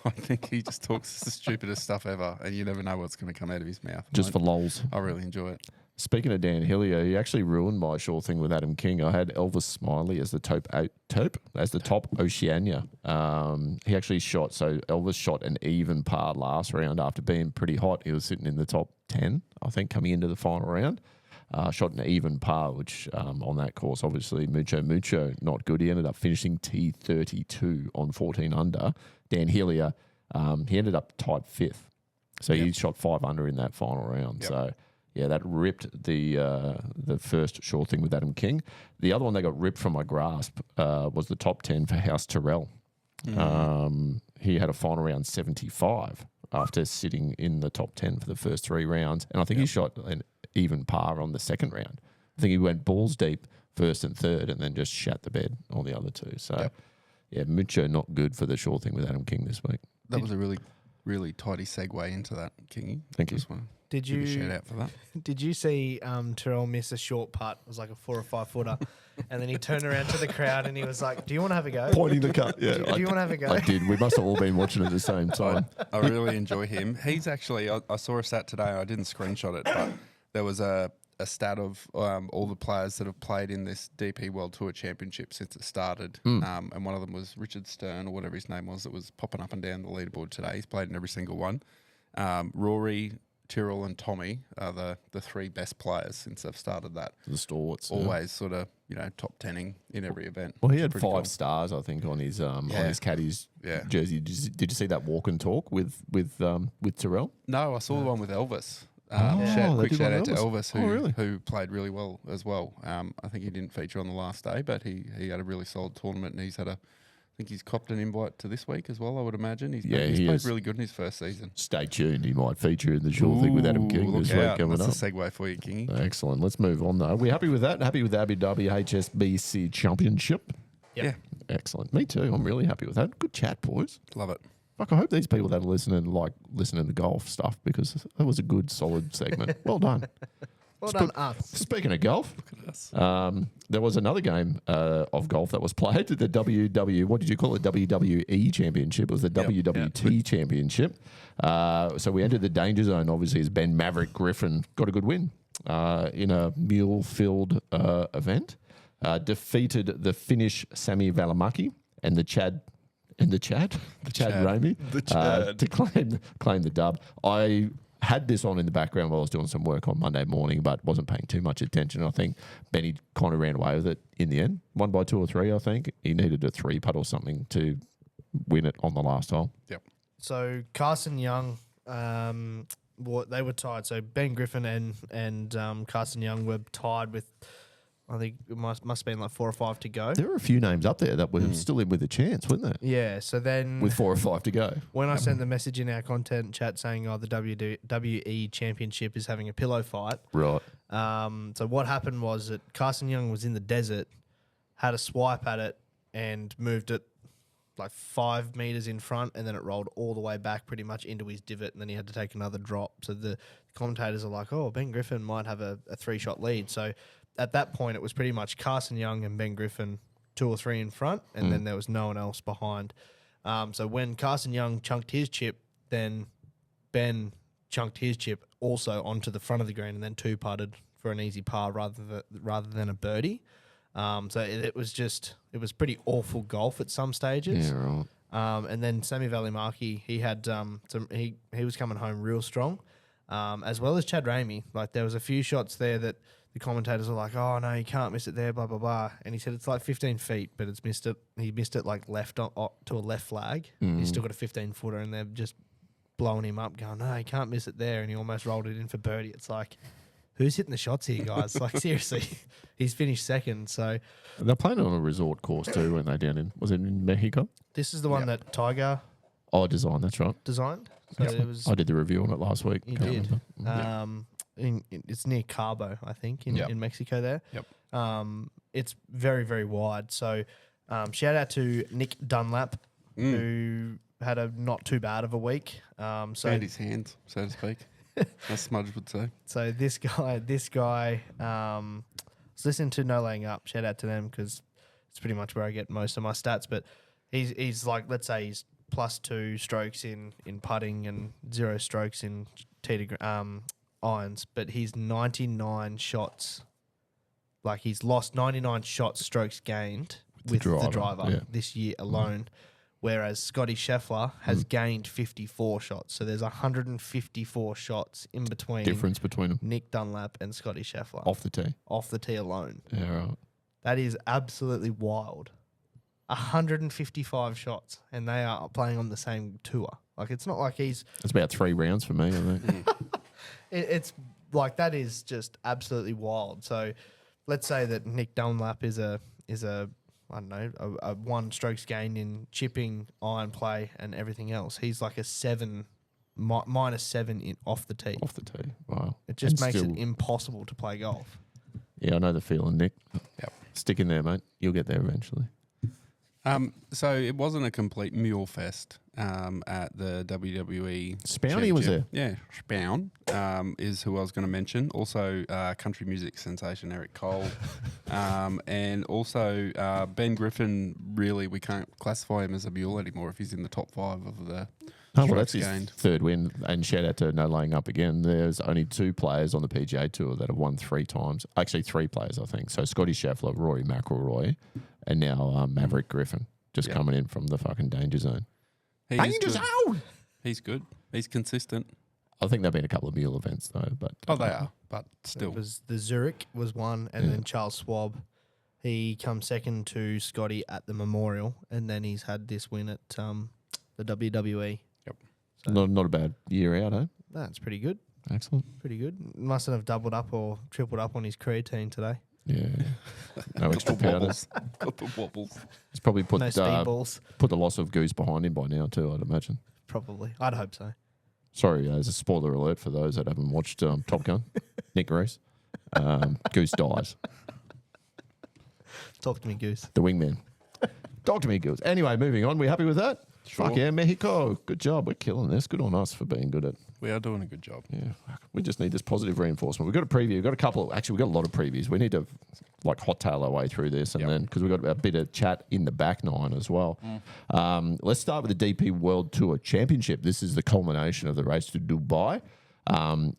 [SPEAKER 3] I think he just talks the stupidest stuff ever, and you never know what's going to come out of his mouth.
[SPEAKER 1] Just for lols.
[SPEAKER 3] I really enjoy it.
[SPEAKER 1] Speaking of Dan Hillier, he actually ruined my sure thing with Adam King. I had Elvis Smiley as the top Oceania. He actually shot, so Elvis shot an even par last round after being pretty hot. He was sitting in the top 10, I think, coming into the final round. Shot an even par, which on that course, obviously, Mucho, not good. He ended up finishing T32 on 14 under. Dan Hillier, he ended up tied fifth. So he shot 5 under in that final round.
[SPEAKER 3] Yep.
[SPEAKER 1] So, yeah, that ripped the first sure thing with Adam King. The other one that got ripped from my grasp was the top 10 for House Terrell. He had a final round 75 after sitting in the top 10 for the first 3 rounds. And I think he shot an even par on the second round. I think he went balls deep first and third and then just shat the bed on the other 2. So, yeah, Mucho not good for the sure thing with Adam King this week.
[SPEAKER 3] That was a really, really tidy segue into that, Kingy.
[SPEAKER 1] Thank you.
[SPEAKER 3] Just want to
[SPEAKER 2] Did
[SPEAKER 3] give
[SPEAKER 2] you
[SPEAKER 3] a shout out for that.
[SPEAKER 2] Did you see Terrell miss a short putt? It was like a 4 or 5 footer, And then he turned around to the crowd and he was like, "Do you want to have a go?
[SPEAKER 1] Pointing the cup. Yeah.
[SPEAKER 2] Do you want to have a go?"
[SPEAKER 1] I did. We must have all been watching at the same time.
[SPEAKER 3] I really enjoy him. He's actually, I saw a stat today. I didn't screenshot it, but there was a stat of all the players that have played in this DP World Tour Championship since it started. And one of them was Richard Stern or whatever his name was that was popping up and down the leaderboard today. He's played in every single one. Rory, Tyrrell and Tommy are the three best players since they've started that.
[SPEAKER 1] The stalwarts. Yeah.
[SPEAKER 3] Always sort of, top 10ing in every event.
[SPEAKER 1] Well, he had
[SPEAKER 3] Pretty
[SPEAKER 1] 5
[SPEAKER 3] cool.
[SPEAKER 1] stars, I think, on his caddy's jersey. Did you see that walk and talk with Tyrrell?
[SPEAKER 3] No, I saw the one with Elvis.
[SPEAKER 1] they
[SPEAKER 3] Quick
[SPEAKER 1] did
[SPEAKER 3] shout
[SPEAKER 1] one
[SPEAKER 3] out to
[SPEAKER 1] with
[SPEAKER 3] Elvis,
[SPEAKER 1] Elvis.
[SPEAKER 3] who played really well as well. I think he didn't feature on the last day, but he had a really solid tournament, and I think he's copped an invite to this week as well, I would imagine. He's played
[SPEAKER 1] is.
[SPEAKER 3] really good in his first season.
[SPEAKER 1] Stay tuned. He might feature in the Sure Thing with Adam King
[SPEAKER 3] Look
[SPEAKER 1] this week
[SPEAKER 3] out.
[SPEAKER 1] coming
[SPEAKER 3] That's
[SPEAKER 1] up.
[SPEAKER 3] a segue for you, Kingy.
[SPEAKER 1] Excellent. Let's move on, though. We're happy with that. Happy with the Abu Dhabi HSBC Championship.
[SPEAKER 2] Yep.
[SPEAKER 3] Yeah,
[SPEAKER 1] Excellent. Me too. I'm really happy with that. Good chat, boys.
[SPEAKER 3] love it.
[SPEAKER 1] Fuck, I hope these people that are listening listening to golf stuff because that was a good, solid segment. Well done.
[SPEAKER 2] Well done, us.
[SPEAKER 1] Speaking of golf,
[SPEAKER 3] Look at us.
[SPEAKER 1] there was another game of golf that was played, the what did you call it? WWE Championship. It was the WWT Championship. So we entered the danger zone, obviously, as Ben Maverick Griffin got a good win in a mule-filled event. Defeated the Finnish Sami Välimäki and the Chad Ramey to claim the dub. I had this on in the background while I was doing some work on Monday morning, but wasn't paying too much attention. I think Benny kind of ran away with it in the end. 1 by 2 or 3, I think. He needed a 3-putt or something to win it on the last hole.
[SPEAKER 3] Yep.
[SPEAKER 2] So Carson Young, they were tied. So Ben Griffin and Carson Young were tied with, I think it must have been like 4 or 5 to go.
[SPEAKER 1] There were a few names up there that were still in with a chance, weren't there?
[SPEAKER 2] Yeah. So then
[SPEAKER 1] With 4 or 5 to go.
[SPEAKER 2] when I sent the message in our content chat saying, the WE Championship is having a pillow fight.
[SPEAKER 1] Right.
[SPEAKER 2] So what happened was that Carson Young was in the desert, had a swipe at it, and moved it like 5 meters in front, and then it rolled all the way back pretty much into his divot, and then he had to take another drop. So the commentators are like, "Oh, Ben Griffin might have a 3-shot lead." So at that point, it was pretty much Carson Young and Ben Griffin 2 or 3 in front, and then there was no one else behind. So when Carson Young chunked his chip, then Ben chunked his chip also onto the front of the green, and then 2-putted for an easy par rather than a birdie. So it was pretty awful golf at some stages.
[SPEAKER 1] Yeah, right.
[SPEAKER 2] And then Sami Välimäki, he had he was coming home real strong, as well as Chad Ramey. Like there was a few shots there that the commentators were like, "Oh no, you can't miss it there," blah blah blah. And he said it's like 15 feet, but it's missed it. He missed it like left to a left flag. He's still got a 15-footer, and they're just blowing him up, going, "No, you can't miss it there." And he almost rolled it in for birdie. It's like, who's hitting the shots here, guys? Like seriously, he's finished second. So
[SPEAKER 1] They're playing on a resort course too, weren't they, down in, was it in Mexico?
[SPEAKER 2] this is the one that Tiger
[SPEAKER 1] Design, that's right.
[SPEAKER 2] designed. So it was.
[SPEAKER 1] I did the review on it last week.
[SPEAKER 2] You
[SPEAKER 1] Can't
[SPEAKER 2] did.
[SPEAKER 1] remember.
[SPEAKER 2] It's near Cabo, I think, in,
[SPEAKER 3] Yep.
[SPEAKER 2] in Mexico there.
[SPEAKER 3] Yep.
[SPEAKER 2] It's very, very wide. So shout out to Nick Dunlap, who had a not too bad of a week.
[SPEAKER 3] Found his hands, so to speak. As Smudge would say.
[SPEAKER 2] So this guy was listening to No Laying Up. Shout out to them because it's pretty much where I get most of my stats. But he's like, let's say he's +2 strokes in putting and 0 strokes in irons, but he's 99 shots. Like he's lost 99 shots, strokes gained with the driver this year alone. Whereas Scotty Scheffler has gained 54 shots. So there's 154 shots in between
[SPEAKER 1] Difference between them.
[SPEAKER 2] Nick Dunlap and Scotty Scheffler.
[SPEAKER 1] Off the tee.
[SPEAKER 2] Off the tee alone.
[SPEAKER 1] Yeah, right.
[SPEAKER 2] That is absolutely wild. 155 shots, and they are playing on the same tour. Like, it's not like he's...
[SPEAKER 1] That's about 3 rounds for me, I think.
[SPEAKER 2] It's like, that is just absolutely wild. So let's say that Nick Dunlap is a I don't know, a 1 strokes gained in chipping, iron play, and everything else. He's like a -7 in off the tee.
[SPEAKER 1] Off the tee. Wow.
[SPEAKER 2] It just
[SPEAKER 1] And
[SPEAKER 2] makes
[SPEAKER 1] still-
[SPEAKER 2] it impossible to play golf.
[SPEAKER 1] Yeah, I know the feeling, Nick.
[SPEAKER 3] Yep.
[SPEAKER 1] Stick in there, mate. You'll get there eventually.
[SPEAKER 3] So it wasn't a complete mule fest at the WWE.
[SPEAKER 1] Spowny was there.
[SPEAKER 3] Yeah, Spown is who I was going to mention. Also, country music sensation Eric Cole, and also Ben Griffin. Really, we can't classify him as a mule anymore if he's in the top 5 of the.
[SPEAKER 1] Oh, well, that's
[SPEAKER 3] strokes
[SPEAKER 1] his
[SPEAKER 3] gained.
[SPEAKER 1] third win. And shout out to No Laying Up again. There's only 2 players on the PGA Tour that have won 3 times. Actually, 3 players, I think. So Scotty Scheffler, Rory McIlroy, and now Maverick Griffin just coming in from the fucking danger zone.
[SPEAKER 3] He is
[SPEAKER 1] Danger
[SPEAKER 3] good.
[SPEAKER 1] zone!
[SPEAKER 3] He's good. He's consistent.
[SPEAKER 1] I think there've been a couple of mule events, though. But
[SPEAKER 3] Oh, they are, but still.
[SPEAKER 2] It was the Zurich was one, and then Charles Schwab, he come second to Scotty at the Memorial, and then he's had this win at the WWE.
[SPEAKER 1] Not a bad year out, eh?
[SPEAKER 2] That's pretty good.
[SPEAKER 1] Excellent.
[SPEAKER 2] Pretty good. Mustn't have doubled up or tripled up on his creatine today.
[SPEAKER 1] Yeah. No extra powders.
[SPEAKER 3] Got the wobbles.
[SPEAKER 1] He's probably put
[SPEAKER 2] No speedballs,
[SPEAKER 1] put the loss of Goose behind him by now too, I'd imagine.
[SPEAKER 2] probably. I'd hope so.
[SPEAKER 1] Sorry, as a spoiler alert for those that haven't watched Top Gun, Nick Reese. Goose dies.
[SPEAKER 2] Talk to me, Goose.
[SPEAKER 1] The wingman. Talk to me, Goose. Anyway, moving on. We happy with that?
[SPEAKER 3] Sure.
[SPEAKER 1] Fuck yeah, Mexico. Good job. We're killing this. Good on us for being good at.
[SPEAKER 3] We are doing a good job.
[SPEAKER 1] Yeah, fuck. We just need this positive reinforcement. We've got a preview. We've got a couple. Actually, we've got a lot of previews. We need to like hot tail our way through this, and then because we've got a bit of chat in the back 9 as well. Let's start with the DP World Tour Championship. This is the culmination of the race to Dubai.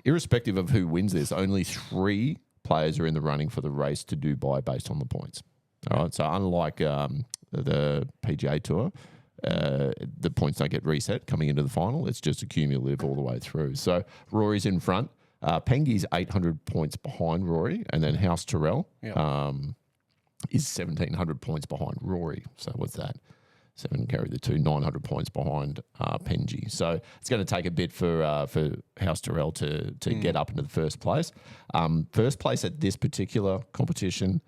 [SPEAKER 1] Irrespective of who wins this, only 3 players are in the running for the race to Dubai based on the points. All right. So unlike the PGA Tour. The points don't get reset coming into the final. It's just a cumulative all the way through. So Rory's in front. Pengi's 800 points behind Rory. And then House Terrell is 1,700 points behind Rory. So what's that? 7 carry the 2, 900 points behind Pengi. So it's going to take a bit for House Terrell to get up into the first place. First place at this particular competition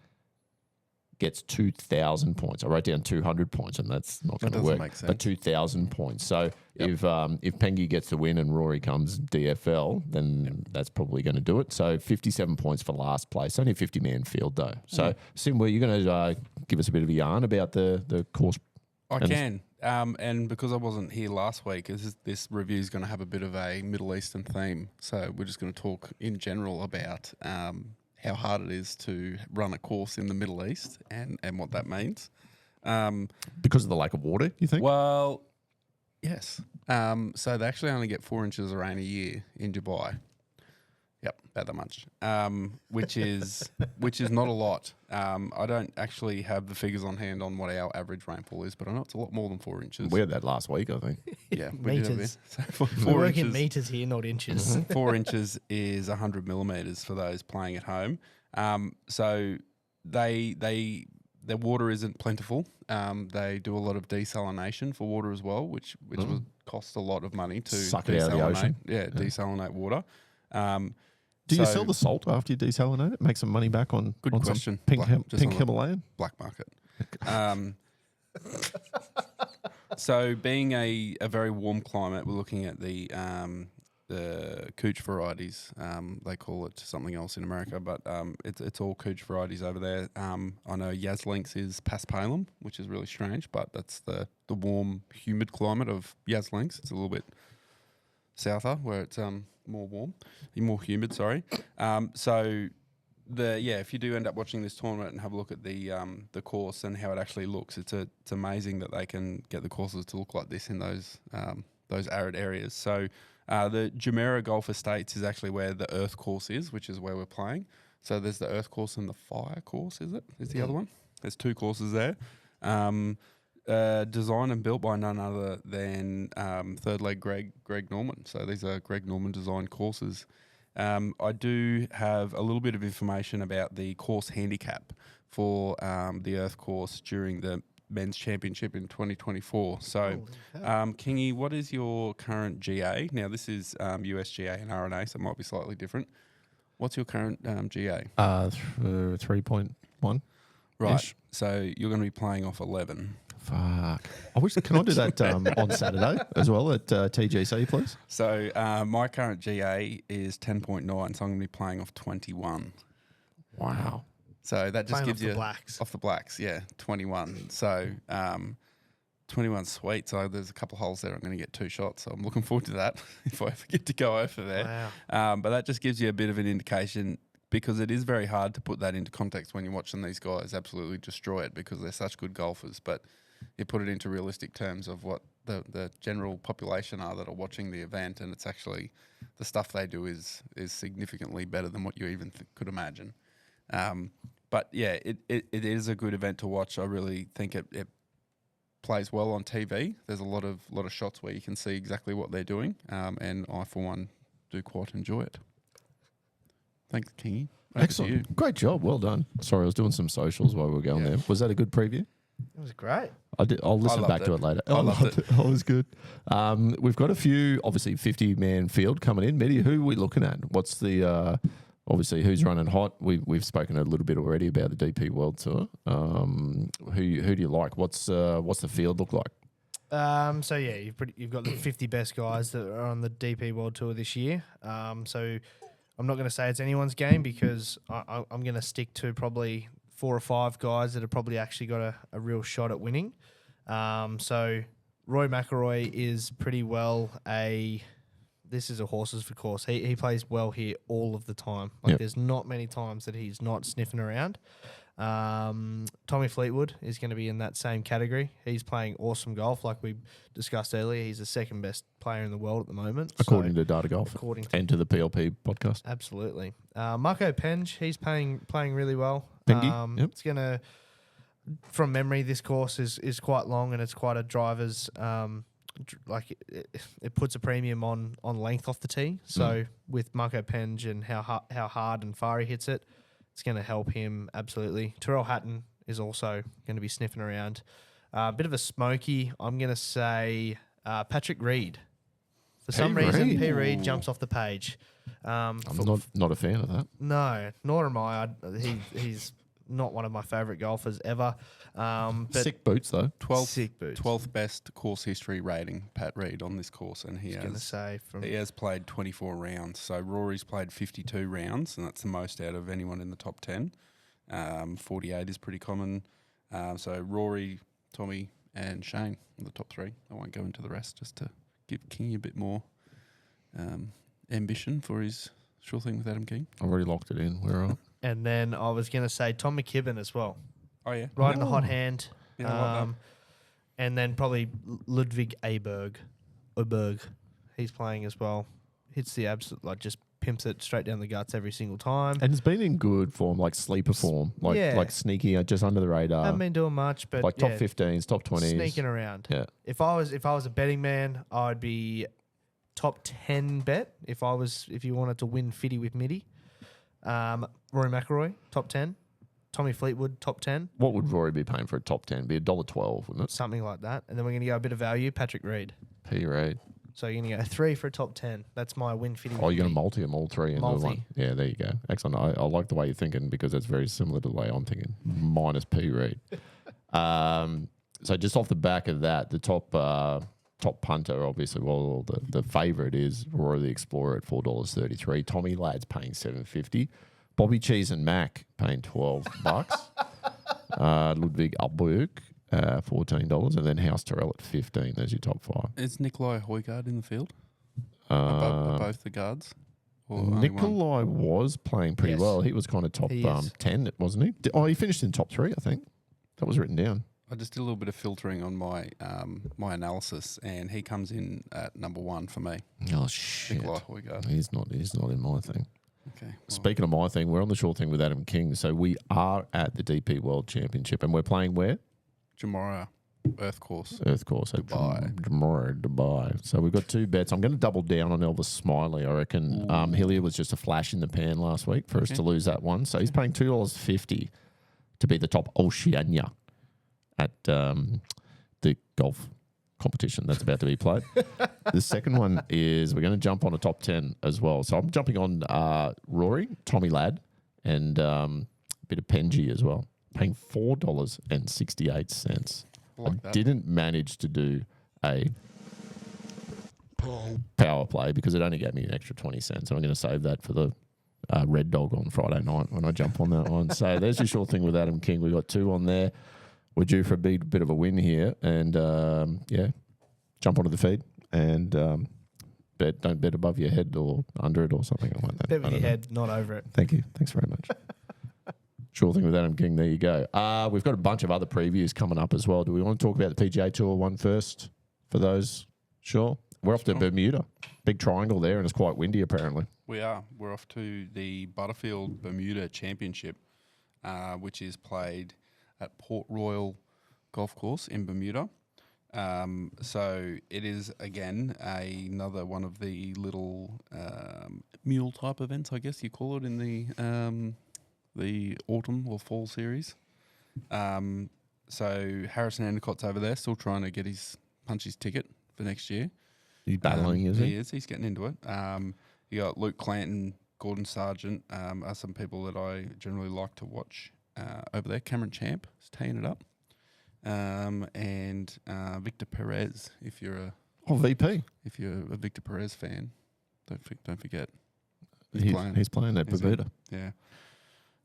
[SPEAKER 1] gets 2,000 points. I wrote down 200 points, and that's not going to work.
[SPEAKER 3] Make sense.
[SPEAKER 1] But 2,000 points. So if Pengi gets the win and Rory comes DFL, then that's probably going to do it. So 57 points for last place. Only a 50-man field, though. So, Simwe, you're going to give us a bit of a yarn about the course.
[SPEAKER 3] I can. And because I wasn't here last week, this review is going to have a bit of a Middle Eastern theme. So we're just going to talk in general about how hard it is to run a course in the Middle East and what that means.
[SPEAKER 1] Because of the lack of water, you think?
[SPEAKER 3] Well, yes. So they actually only get 4 inches of rain a year in Dubai. Yep, about that much, which is not a lot. I don't actually have the figures on hand on what our average rainfall is, but I know it's a lot more than 4 inches.
[SPEAKER 1] We had that last week, I think.
[SPEAKER 3] Yeah, we did have
[SPEAKER 2] Meters.
[SPEAKER 3] it. So
[SPEAKER 2] We work in meters here, not inches.
[SPEAKER 3] 4 inches is 100 millimeters for those playing at home. So their water isn't plentiful. They do a lot of desalination for water as well, which would cost a lot of money to
[SPEAKER 1] Suck it out of the ocean.
[SPEAKER 3] Desalinate water.
[SPEAKER 1] Do you sell the salt after you desalinate it? Make some money back on
[SPEAKER 3] Good
[SPEAKER 1] on
[SPEAKER 3] question.
[SPEAKER 1] Some pink,
[SPEAKER 3] Just
[SPEAKER 1] pink
[SPEAKER 3] on the-
[SPEAKER 1] Himalayan?
[SPEAKER 3] black market. So being a very warm climate, we're looking at the cooch varieties. They call it something else in America, but it's all cooch varieties over there. I know Yazlinks is Paspalum, which is really strange, but that's the warm, humid climate of Yazlinks. It's a little bit souther where it's more humid. Sorry. If you do end up watching this tournament and have a look at the course and how it actually looks, it's amazing that they can get the courses to look like this in those arid areas. So the Jumeirah Golf Estates is actually where the Earth course is, which is where we're playing. So there's the Earth course and the Fire course. Is the other one? There's 2 courses there. Designed and built by none other than third leg Greg Norman. So these are Greg Norman designed courses. I do have a little bit of information about the course handicap for the Earth course during the men's championship in 2024. So, Kingy, what is your current GA? Now, this is USGA and RNA, so it might be slightly different. What's your current GA?
[SPEAKER 1] 3.1.
[SPEAKER 3] Right.
[SPEAKER 1] Ish.
[SPEAKER 3] So you're going to be playing off 11.
[SPEAKER 1] Fuck. Can I do that on Saturday as well at TGC, please?
[SPEAKER 3] So my current GA is 10.9, so I'm going to be playing off 21.
[SPEAKER 1] Wow.
[SPEAKER 3] So that just
[SPEAKER 2] Playing
[SPEAKER 3] gives
[SPEAKER 2] off the
[SPEAKER 3] you
[SPEAKER 2] blacks.
[SPEAKER 3] off the blacks, yeah, 21. So 21 sweet. So there's a couple of holes there. I'm going to get 2 shots. So I'm looking forward to that if I ever get to go over there.
[SPEAKER 2] Wow.
[SPEAKER 3] But that just gives you a bit of an indication, because it is very hard to put that into context when you're watching these guys absolutely destroy it, because they're such good golfers. But you put it into realistic terms of what the general population are that are watching the event, and it's actually the stuff they do is significantly better than what you even could imagine. But yeah, it is a good event to watch. I really think it plays well on TV. There's a lot of shots where you can see exactly what they're doing, and I for one do quite enjoy it. Thanks, Kingy. Over to you.
[SPEAKER 1] Excellent. Great job. Well done. Sorry, I was doing some socials while we were going there. Was that a good preview?
[SPEAKER 2] It was great.
[SPEAKER 1] I'll listen
[SPEAKER 3] loved
[SPEAKER 1] back to it later.
[SPEAKER 3] I loved it.
[SPEAKER 1] Oh, it was good. We've got a few, obviously, 50-man field coming in. Mitty, who are we looking at? What's the, obviously, who's running hot? We've spoken a little bit already about the DP World Tour. Who do you like? What's the field look like?
[SPEAKER 2] So yeah, you've got the 50 best guys that are on the DP World Tour this year. So I'm not going to say it's anyone's game, because I'm going to stick to probably 4 or 5 guys that have probably actually got a real shot at winning. So Roy McIlroy is pretty well this is a horses for course. He plays well here all of the time. There's not many times that he's not sniffing around. Tommy Fleetwood is going to be in that same category. He's playing awesome golf, like we discussed earlier. He's the second best player in the world at the moment,
[SPEAKER 1] According to Data Golf and to the PLP podcast.
[SPEAKER 2] Absolutely. Marco Penge, he's playing really well.
[SPEAKER 1] Pengy, yep.
[SPEAKER 2] It's going to, from memory, this course is quite long, and it's quite a driver's, it puts a premium on length off the tee. So with Marco Penge and how hard and far he hits it, it's going to help him absolutely. Tyrrell Hatton is also going to be sniffing around. A bit of a smoky, I'm going to say Patrick Reed. For some reason, P. Reed jumps off the page.
[SPEAKER 1] I'm not a fan of that.
[SPEAKER 2] No, nor am I. He's not one of my favourite golfers ever. But
[SPEAKER 1] Sick boots, though.
[SPEAKER 3] 12th best course history rating, Pat Reed, on this course, and he has played 24 rounds. So Rory's played 52 rounds, and that's the most out of anyone in the top 10. 48 is pretty common. So Rory, Tommy, and Shane are the top 3. I won't go into the rest, just to give King a bit more ambition for his sure thing with Adam King.
[SPEAKER 1] I've already locked it in. Where are
[SPEAKER 2] And then I was going to say Tom McKibben as well.
[SPEAKER 3] Oh, yeah.
[SPEAKER 2] Right in the hot hand.
[SPEAKER 3] Yeah, I like that.
[SPEAKER 2] And then probably Ludwig Aberg. He's playing as well. Hits the absolute, just pimps it straight down the guts every single time.
[SPEAKER 1] And it's been in good form, like sleeper form, like sneaky, just under the radar.
[SPEAKER 2] Haven't been doing much, but
[SPEAKER 1] like top 15s, top 20s.
[SPEAKER 2] Sneaking around.
[SPEAKER 1] Yeah.
[SPEAKER 2] If I was a betting man, I'd be top 10 bet if you wanted to win fitty with Mitty. Rory McIlroy, top 10. Tommy Fleetwood, top 10.
[SPEAKER 1] What would Rory be paying for a top 10? Be $1.12, wouldn't it?
[SPEAKER 2] Something like that. And then we're going to go a bit of value, Patrick Reed.
[SPEAKER 1] P. Reed.
[SPEAKER 2] So you're going to go 3 for a top 10. That's my win fitty.
[SPEAKER 1] Oh, you're going to multi them all 3 into
[SPEAKER 2] Multi.
[SPEAKER 1] one. Yeah, there you go. Excellent. I like the way you're thinking, because it's very similar to the way I'm thinking. Minus P. Reed. So just off the back of that, the top punter, obviously, well, the favourite is Rory the Explorer at $4.33. Tommy Ladd's paying $7.50. Bobby Cheese and Mac paying $12. Ludwig Aberg, $14, and then House Terrell at $15. There's your top 5.
[SPEAKER 3] Is Nikolai Højgaard in the field? Are both the guards? Or
[SPEAKER 1] Nikolai was playing pretty well. He was kind of top 10, wasn't he? He finished in top 3, I think. That was written down.
[SPEAKER 3] I just did a little bit of filtering on my my analysis, and he comes in at number 1 for me.
[SPEAKER 1] Oh shit!
[SPEAKER 3] Nikolai Højgaard.
[SPEAKER 1] He's not in my thing.
[SPEAKER 3] Okay. Well.
[SPEAKER 1] Speaking of my thing, we're on the short thing with Adam King. So we are at the DP World Championship, and we're playing where?
[SPEAKER 3] Jamora Earth Course.
[SPEAKER 1] Dubai. Jamora, Dubai. So we've got 2 bets. I'm going to double down on Elvis Smiley. I reckon Hillier was just a flash in the pan last week for us to lose that one. So he's paying $2.50 to be the top Oceania at the golf competition that's about to be played. The second one is we're going to jump on a top 10 as well. So I'm jumping on Rory, Tommy Ladd, and a bit of Penji as well, paying $4.68. I didn't manage to do a power play because it only gave me an extra 20 cents. And I'm going to save that for the Red Dog on Friday night when I jump on that one. So there's your sure thing with Adam King. We've got 2 on there. We're due for a bit of a win here. And, jump onto the feed and don't bet above your head or under it or something like that.
[SPEAKER 2] Bet with your head, not over it.
[SPEAKER 1] Thank you. Thanks very much. Sure thing with Adam King. There you go. We've got a bunch of other previews coming up as well. Do we want to talk about the PGA Tour one first for those? Sure. We're off to Bermuda. Big triangle there, and it's quite windy apparently.
[SPEAKER 3] We are. We're off to the Butterfield Bermuda Championship, which is played at Port Royal Golf Course in Bermuda. So it is, again, another one of the little mule type events, I guess you call it, in the autumn or fall series. So Harrison Endicott's over there, still trying to punch his ticket for next year.
[SPEAKER 1] He's battling, is he?
[SPEAKER 3] He is. He's getting into it. You got Luke Clanton, Gordon Sargent, are some people that I generally like to watch over there. Cameron Champ is teeing it up. And Victor Perez, if you're a
[SPEAKER 1] VP.
[SPEAKER 3] If you're a Victor Perez fan, don't forget
[SPEAKER 1] He's playing at Bermuda.
[SPEAKER 3] Yeah,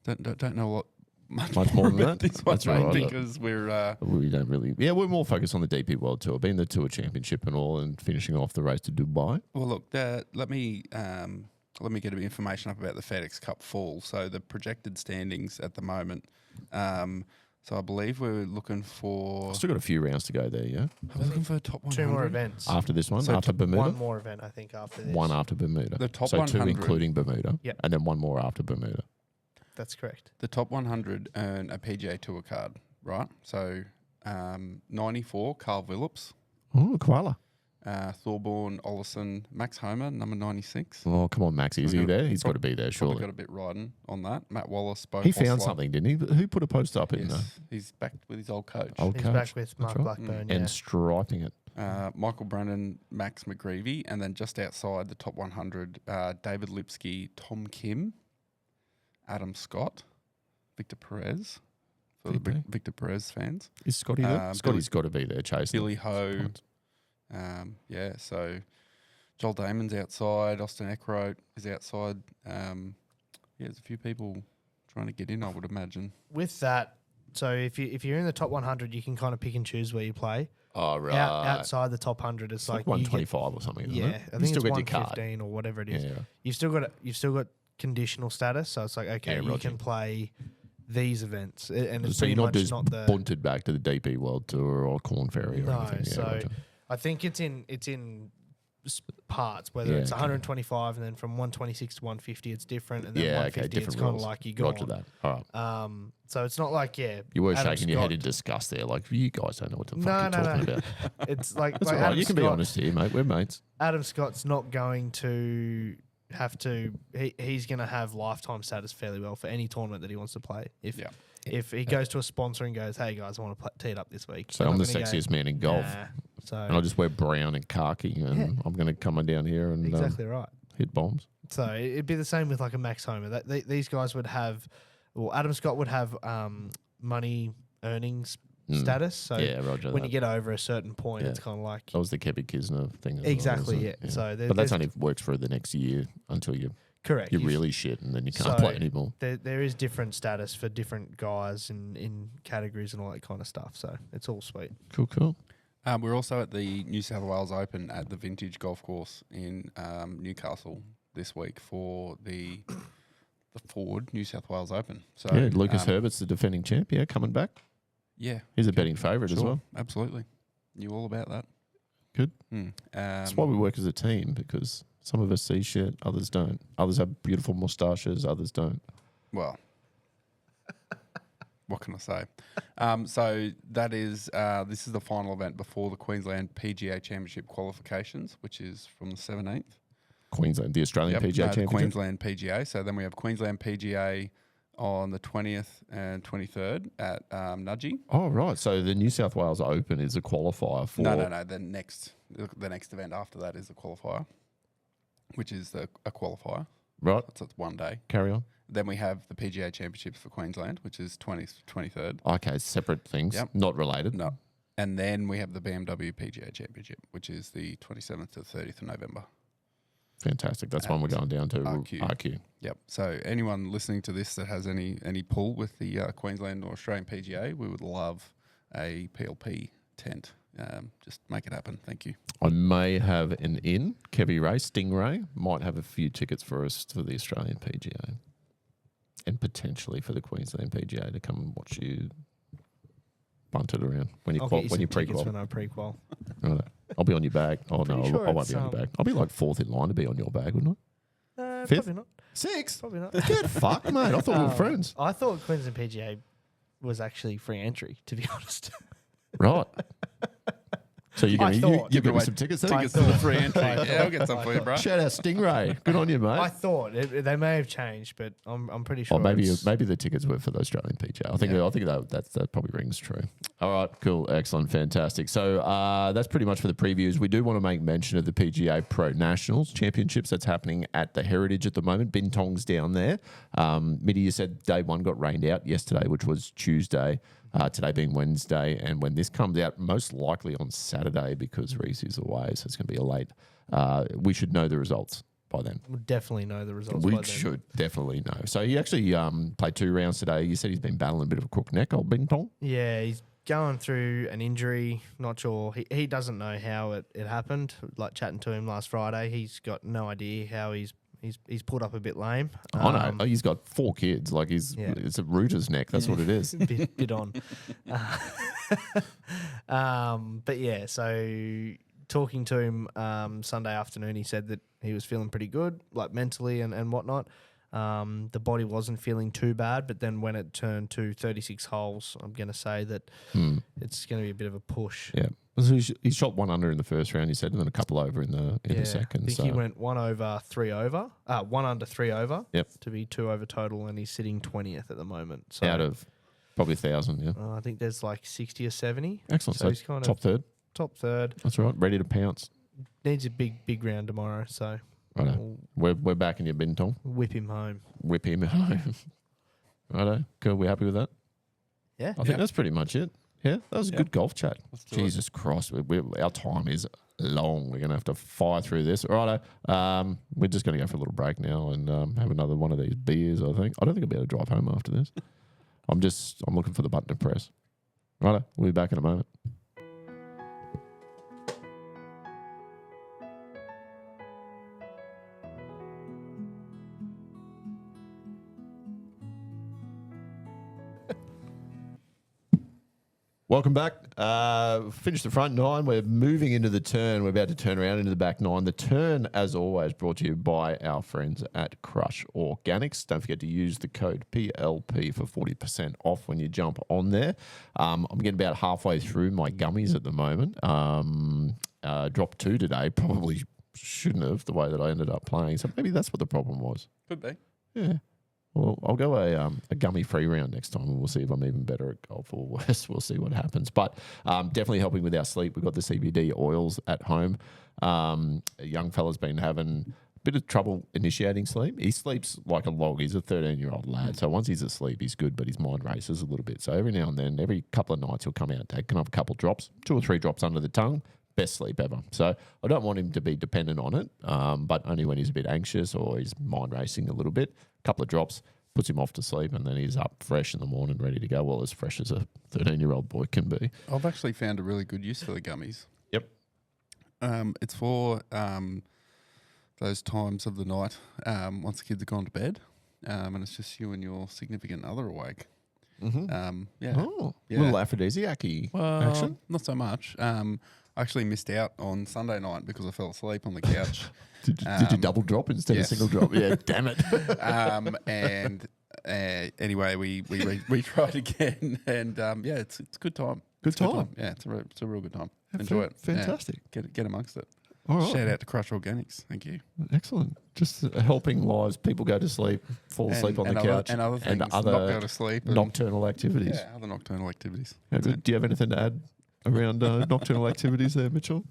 [SPEAKER 3] don't know what much
[SPEAKER 1] more than
[SPEAKER 3] about
[SPEAKER 1] that.
[SPEAKER 3] this one,
[SPEAKER 1] That's right.
[SPEAKER 3] because
[SPEAKER 1] We don't really. Yeah, we're more focused on the DP World Tour, being the Tour Championship and all, and finishing off the race to Dubai.
[SPEAKER 3] Well, look, let me get a bit of information up about the FedEx Cup fall. So the projected standings at the moment. So I believe we're looking for.
[SPEAKER 1] Still got a few rounds to go there, yeah.
[SPEAKER 3] Are we looking for a top 100?
[SPEAKER 2] 2 more events.
[SPEAKER 1] After this one,
[SPEAKER 3] So
[SPEAKER 1] after Bermuda,
[SPEAKER 2] One more event, I think, after this.
[SPEAKER 1] one after Bermuda.
[SPEAKER 3] The top
[SPEAKER 1] so 2
[SPEAKER 3] 100.
[SPEAKER 1] including Bermuda,
[SPEAKER 2] Yep.
[SPEAKER 1] and then one more after Bermuda.
[SPEAKER 2] That's correct.
[SPEAKER 3] The top 100 earn a PGA Tour card, right? So 94, Carl Phillips,
[SPEAKER 1] Oh, koala.
[SPEAKER 3] Thorborn, Ollison, Max Homer, number 96.
[SPEAKER 1] Oh, come on, Max. Is he there? He's got to be there,
[SPEAKER 3] Probably
[SPEAKER 1] surely.
[SPEAKER 3] got a bit riding on that. Matt Wallace, Bo
[SPEAKER 1] He found
[SPEAKER 3] Hossler.
[SPEAKER 1] something, didn't he? Who put a post up in there?
[SPEAKER 3] Yes, he's back with his old coach.
[SPEAKER 1] Old
[SPEAKER 2] He's
[SPEAKER 1] coach.
[SPEAKER 2] back with Mark
[SPEAKER 1] That's right.
[SPEAKER 2] Blackburn, yeah.
[SPEAKER 1] And striping it.
[SPEAKER 3] Michael Brennan, Max McGreevy, and then just outside the top 100, David Lipsky, Tom Kim, Adam Scott, Victor Perez, for the
[SPEAKER 1] VP.
[SPEAKER 3] Victor Perez fans.
[SPEAKER 1] Is Scotty there? Scotty's got to be there chasing.
[SPEAKER 3] Billy Ho. So Joel Damon's outside. Austin Eckroat is outside. There's a few people trying to get in, I would imagine.
[SPEAKER 2] With that, so if you're in the top 100, you can kind of pick and choose where you play.
[SPEAKER 1] Oh, right.
[SPEAKER 2] Outside the top 100, it's like you get-
[SPEAKER 1] 125 or something, isn't
[SPEAKER 2] Yeah,
[SPEAKER 1] it?
[SPEAKER 2] I
[SPEAKER 1] You
[SPEAKER 2] think
[SPEAKER 1] still
[SPEAKER 2] it's
[SPEAKER 1] get your card.
[SPEAKER 2] 115 or whatever it is.
[SPEAKER 1] Yeah.
[SPEAKER 2] You've still got conditional status, so it's like okay,
[SPEAKER 1] Yeah,
[SPEAKER 2] you
[SPEAKER 1] roger.
[SPEAKER 2] can play these events, and it's
[SPEAKER 1] So you're
[SPEAKER 2] pretty
[SPEAKER 1] not
[SPEAKER 2] much
[SPEAKER 1] just
[SPEAKER 2] not the
[SPEAKER 1] bunted back to the DP World Tour or Corn Ferry or
[SPEAKER 2] no.
[SPEAKER 1] anything. Yeah,
[SPEAKER 2] So
[SPEAKER 1] roger.
[SPEAKER 2] I think it's in parts, whether
[SPEAKER 1] Yeah,
[SPEAKER 2] it's
[SPEAKER 1] okay.
[SPEAKER 2] 125 and then from 126 to 150, it's different, and then
[SPEAKER 1] Yeah,
[SPEAKER 2] 150,
[SPEAKER 1] okay,
[SPEAKER 2] it's
[SPEAKER 1] different
[SPEAKER 2] kind of
[SPEAKER 1] rules.
[SPEAKER 2] like you go
[SPEAKER 1] Roger that. All right.
[SPEAKER 2] So it's not like
[SPEAKER 1] You were
[SPEAKER 2] Adam
[SPEAKER 1] shaking your head
[SPEAKER 2] Scott-
[SPEAKER 1] in disgust there, like you guys don't know what the fuck
[SPEAKER 2] No,
[SPEAKER 1] you're
[SPEAKER 2] no,
[SPEAKER 1] talking
[SPEAKER 2] no.
[SPEAKER 1] about.
[SPEAKER 2] It's like,
[SPEAKER 1] That's
[SPEAKER 2] like
[SPEAKER 1] all right.
[SPEAKER 2] Adam
[SPEAKER 1] You can be
[SPEAKER 2] Scott-
[SPEAKER 1] honest here, mate. We're mates.
[SPEAKER 2] Adam Scott's not going to have to. He's going to have lifetime status fairly well for any tournament that he wants to play. If he goes to a sponsor and goes, "Hey guys, I want to tee it up this week,"
[SPEAKER 1] So
[SPEAKER 2] they're
[SPEAKER 1] I'm
[SPEAKER 2] not
[SPEAKER 1] the
[SPEAKER 2] gonna
[SPEAKER 1] sexiest
[SPEAKER 2] go,
[SPEAKER 1] man in golf,
[SPEAKER 2] "Nah." So
[SPEAKER 1] and I'll just wear brown and khaki, and I'm going to come on down here and
[SPEAKER 2] exactly right.
[SPEAKER 1] hit bombs.
[SPEAKER 2] So it'd be the same with like a Max Homer. These guys would have, well, Adam Scott would have money earnings status. So
[SPEAKER 1] Yeah, roger
[SPEAKER 2] when
[SPEAKER 1] that.
[SPEAKER 2] you get over a certain point,
[SPEAKER 1] Yeah.
[SPEAKER 2] it's kind of like
[SPEAKER 1] That was the Kevin Kisner thing. As
[SPEAKER 2] exactly
[SPEAKER 1] well,
[SPEAKER 2] yeah.
[SPEAKER 1] wasn't it?
[SPEAKER 2] So
[SPEAKER 1] but that's
[SPEAKER 2] there's-
[SPEAKER 1] only works for the next year until you're
[SPEAKER 2] correct.
[SPEAKER 1] really shit, and then you can't
[SPEAKER 2] So
[SPEAKER 1] play anymore.
[SPEAKER 2] There is different status for different guys in categories and all that kind of stuff. So it's all sweet.
[SPEAKER 1] Cool.
[SPEAKER 3] We're also at the New South Wales Open at the Vintage Golf Course in Newcastle this week for the Ford New South Wales Open. So
[SPEAKER 1] Yeah, Lucas Herbert's the defending champ. Yeah, coming back.
[SPEAKER 3] Yeah,
[SPEAKER 1] He's a betting favourite as
[SPEAKER 3] sure,
[SPEAKER 1] well.
[SPEAKER 3] absolutely. Knew all about that.
[SPEAKER 1] Good.
[SPEAKER 3] That's
[SPEAKER 1] That's why we work as a team, because some of us see shit, others don't. Others have beautiful moustaches, others don't.
[SPEAKER 3] Well, what can I say? So that is this is the final event before the Queensland PGA Championship qualifications, which is from the 17th.
[SPEAKER 1] Queensland, the Australian PGA
[SPEAKER 3] the
[SPEAKER 1] Championship.
[SPEAKER 3] Queensland PGA. So then we have Queensland PGA on the 20th and 23rd at Nudgee.
[SPEAKER 1] Oh, right. So the New South Wales Open is a qualifier for...
[SPEAKER 3] No. The next event after that is the qualifier, which is a qualifier.
[SPEAKER 1] Right.
[SPEAKER 3] So it's 1 day.
[SPEAKER 1] Carry on.
[SPEAKER 3] Then we have the PGA Championships for Queensland, which is 23rd.
[SPEAKER 1] Okay, separate things,
[SPEAKER 3] Yep.
[SPEAKER 1] not related.
[SPEAKER 3] No. And then we have the BMW PGA Championship, which is the 27th to the 30th of November.
[SPEAKER 1] Fantastic. That's one we're going down to. RQ.
[SPEAKER 3] Yep. So anyone listening to this that has any pull with the Queensland or Australian PGA, we would love a PLP tent. Just make it happen. Thank you.
[SPEAKER 1] I may have an in. Kevy Ray, Stingray, might have a few tickets for us for the Australian PGA and potentially for the Queensland PGA to come and watch you bunt it around when you pre-qual.
[SPEAKER 2] When I pre-qual.
[SPEAKER 1] Right. I'll be on your bag. Oh, no,
[SPEAKER 2] Sure
[SPEAKER 1] I won't be on your bag. I'll be like fourth in line to be on your bag, wouldn't I? Fifth?
[SPEAKER 2] Probably not.
[SPEAKER 1] Sixth?
[SPEAKER 2] Probably not.
[SPEAKER 1] Get fucked, mate. I thought we were friends.
[SPEAKER 2] I thought Queensland PGA was actually free entry, to be honest.
[SPEAKER 1] Right. So you're going to give me
[SPEAKER 3] away
[SPEAKER 1] some tickets then?
[SPEAKER 3] Tickets to the free entry. Yeah, I'll get some for you, bro.
[SPEAKER 1] Shout out Stingray. Good on you, mate.
[SPEAKER 2] I thought they may have changed, but I'm pretty sure.
[SPEAKER 1] Or maybe the tickets were for the Australian PGA. I think that probably rings true. All right, cool, excellent, fantastic. So that's pretty much for the previews. We do want to make mention of the PGA Pro Nationals Championships that's happening at the Heritage at the moment. Bintong's down there. Mitty, you said day one got rained out yesterday, which was Tuesday. Today being Wednesday, and when this comes out, most likely on Saturday because Reese is away, so it's going to be a late. We should know the results by then.
[SPEAKER 2] We'll definitely know the results.
[SPEAKER 1] We should definitely know. So he actually played 2 rounds today. You said he's been battling a bit of a crook neck, old Bintong.
[SPEAKER 2] Yeah, he's going through an injury. Not sure. He doesn't know how it happened. Like chatting to him last Friday, he's got no idea how he's put up a bit lame.
[SPEAKER 1] I know. He's got 4 kids. Like it's a rooter's neck. That's what it is.
[SPEAKER 2] bit on. But yeah, so talking to him Sunday afternoon, he said that he was feeling pretty good, like mentally and whatnot. The body wasn't feeling too bad, but then when it turned to 36 holes, I'm going to say that it's going to be a bit of a push.
[SPEAKER 1] Yeah. So he shot 1 under in the first round, he said, and then a couple over in the second.
[SPEAKER 2] I think he went 1 over, 3 over. 1 under, 3 over.
[SPEAKER 1] Yep.
[SPEAKER 2] To be 2 over total, and he's sitting 20th at the moment. So
[SPEAKER 1] out of probably 1,000, yeah.
[SPEAKER 2] I think there's like 60 or 70.
[SPEAKER 1] Excellent. So
[SPEAKER 2] he's kind
[SPEAKER 1] top
[SPEAKER 2] of
[SPEAKER 1] third.
[SPEAKER 2] Top third.
[SPEAKER 1] That's right. Ready to pounce.
[SPEAKER 2] Needs a big round tomorrow, so
[SPEAKER 1] Righto. We're back in your Bintong.
[SPEAKER 2] whip him home.
[SPEAKER 1] Whip him home. Righto. Cool. We happy with that?
[SPEAKER 2] Yeah.
[SPEAKER 1] I think that's pretty much it. Yeah, that was a good golf chat.
[SPEAKER 3] do
[SPEAKER 1] Jesus Christ, our time is long. We're going to have to fire through this. Righto. We're just going to go for a little break now and have another one of these beers, I think. I don't think I'll be able to drive home after this. I'm looking for the button to press. Righto. We'll be back in a moment. Welcome back. Finished the front 9. We're moving into the turn. We're about to turn around into the back 9. The turn, as always, brought to you by our friends at Crush Organics. Don't forget to use the code PLP for 40% off when you jump on there. I'm getting about halfway through my gummies at the moment. Dropped 2 today. Probably shouldn't have, the way that I ended up playing. So maybe that's what the problem was.
[SPEAKER 3] Could be.
[SPEAKER 1] Yeah. Well, I'll go a gummy-free round next time, and we'll see if I'm even better at golf or worse. We'll see what happens. But definitely helping with our sleep. We've got the CBD oils at home. A young fella's been having a bit of trouble initiating sleep. He sleeps like a log. He's a 13-year-old lad. So once he's asleep, he's good, but his mind races a little bit. So every now and then, every couple of nights, he'll come out and take a couple drops, 2 or 3 drops under the tongue. Best sleep ever. So I don't want him to be dependent on it, but only when he's a bit anxious or he's mind racing a little bit. A couple of drops puts him off to sleep, and then he's up fresh in the morning, ready to go. Well, as fresh as a 13-year-old boy can be.
[SPEAKER 3] I've actually found a really good use for the gummies.
[SPEAKER 1] Yep.
[SPEAKER 3] It's for those times of the night once the kids have gone to bed, and it's just you and your significant other awake.
[SPEAKER 1] Mm-hmm.
[SPEAKER 3] Yeah.
[SPEAKER 1] Oh,
[SPEAKER 3] Yeah.
[SPEAKER 1] a little aphrodisiac-y action.
[SPEAKER 3] Not so much. I actually missed out on Sunday night because I fell asleep on the couch.
[SPEAKER 1] Did you double drop instead
[SPEAKER 3] yes.
[SPEAKER 1] of single drop? Yeah, damn it.
[SPEAKER 3] And anyway, we tried again, and yeah, it's a good time.
[SPEAKER 1] Good time.
[SPEAKER 3] Yeah, it's a real good time. Enjoy it.
[SPEAKER 1] Fantastic.
[SPEAKER 3] Yeah, get amongst it.
[SPEAKER 1] All right.
[SPEAKER 3] Shout out to Crush Organics. Thank you.
[SPEAKER 1] Excellent. Just helping lives. People go to sleep, fall asleep on the couch,
[SPEAKER 3] and other things,
[SPEAKER 1] other
[SPEAKER 3] not go to sleep, and
[SPEAKER 1] nocturnal activities.
[SPEAKER 3] Yeah, other nocturnal activities.
[SPEAKER 1] Yeah, good. Do you have anything to add around nocturnal activities there, Mitchell?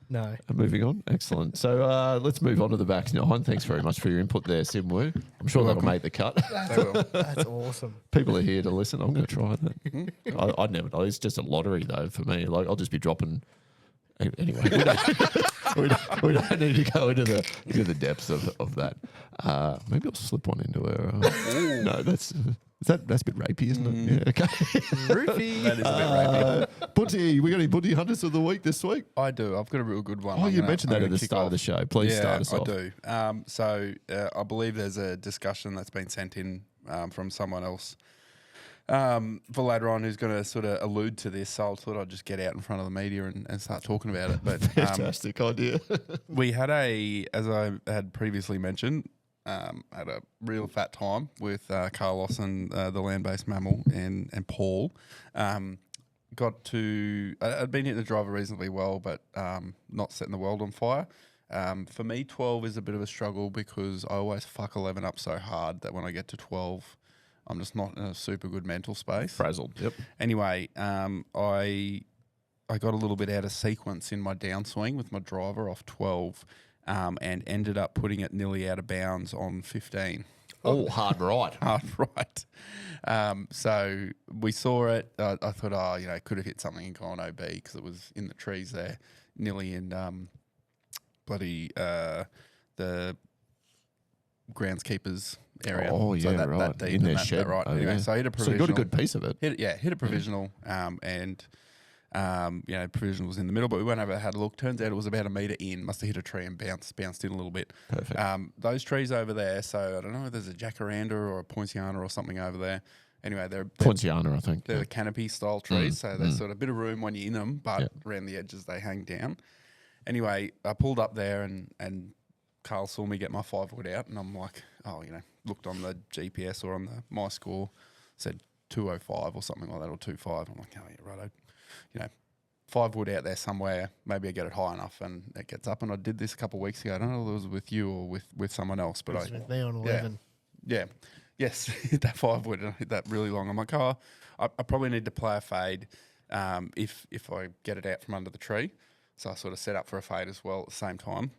[SPEAKER 2] No.
[SPEAKER 1] Moving on. Excellent. So let's move on to the back 9. Thanks very much for your input there, Simwu. I'm sure that'll make the cut.
[SPEAKER 3] They will.
[SPEAKER 2] That's awesome.
[SPEAKER 1] People are here to listen. I'm going to try that. I'd never know. It's just a lottery, though, for me. Like, I'll just be dropping. Anyway. we don't need to go into the depths of that. Maybe I'll slip one into her. No, that's a bit rapey, isn't it? Yeah, okay.
[SPEAKER 2] Roofie.
[SPEAKER 3] That is a bit rapey.
[SPEAKER 1] Bunty, we got any Bunty Hunters of the week this week?
[SPEAKER 3] I do. I've got a real good one.
[SPEAKER 1] Oh,
[SPEAKER 3] I'm
[SPEAKER 1] you
[SPEAKER 3] gonna-
[SPEAKER 1] mentioned
[SPEAKER 3] I'm
[SPEAKER 1] that at
[SPEAKER 3] gonna
[SPEAKER 1] the
[SPEAKER 3] kick
[SPEAKER 1] start of
[SPEAKER 3] off.
[SPEAKER 1] the show. Please
[SPEAKER 3] Yeah,
[SPEAKER 1] start us off.
[SPEAKER 3] I do. I believe there's a discussion that's been sent in from someone else for later on who's going to sort of allude to this. So I thought I'd just get out in front of the media and start talking about it. But
[SPEAKER 1] Fantastic idea.
[SPEAKER 3] we had as I had previously mentioned, had a real fat time with Carlos and the land-based mammal and Paul. Got to, I'd been hitting the driver reasonably well, but not setting the world on fire. For me, 12 is a bit of a struggle because I always fuck 11 up so hard that when I get to 12, I'm just not in a super good mental space.
[SPEAKER 1] Frazzled. Yep.
[SPEAKER 3] Anyway, I got a little bit out of sequence in my downswing with my driver off 12 and ended up putting it nearly out of bounds on 15.
[SPEAKER 1] Oh, hard right.
[SPEAKER 3] Hard right. So we saw it. I thought, could have hit something and gone OB because it was in the trees there, nearly in the groundskeepers area.
[SPEAKER 1] Oh, yeah,
[SPEAKER 3] that,
[SPEAKER 1] right.
[SPEAKER 3] That deep
[SPEAKER 1] In their
[SPEAKER 3] and that
[SPEAKER 1] shed.
[SPEAKER 3] right.
[SPEAKER 1] Oh,
[SPEAKER 3] Anyway,
[SPEAKER 1] yeah.
[SPEAKER 3] so I hit a
[SPEAKER 1] So
[SPEAKER 3] provisional.
[SPEAKER 1] you got a good piece of it.
[SPEAKER 3] Hit a provisional, provisional was in the middle, but we went over, had a look. Turns out it was about a metre in. Must have hit a tree and bounced in a little bit.
[SPEAKER 1] Perfect.
[SPEAKER 3] Those trees over there. So I don't know if there's a jacaranda or a poinciana or something over there. Anyway, they're
[SPEAKER 1] Poinciana, I think.
[SPEAKER 3] they're
[SPEAKER 1] Yeah.
[SPEAKER 3] the canopy style trees, so there's sort of a bit of room when you're in them, but around the edges they hang down. Anyway, I pulled up there and Carl saw me get my 5 wood out, and I'm like, looked on the GPS or on the my score, said 205 or something like that, or 25. I'm like, oh yeah, righto. 5 wood out there somewhere. Maybe I get it high enough, and it gets up. And I did this a couple of weeks ago. I don't know if it was with you or with someone else, but
[SPEAKER 2] It's with me on 11.
[SPEAKER 3] yeah. Yes, hit that 5 wood and I hit that really long. I'm like, I probably need to play a fade if I get it out from under the tree. So I sort of set up for a fade as well at the same time.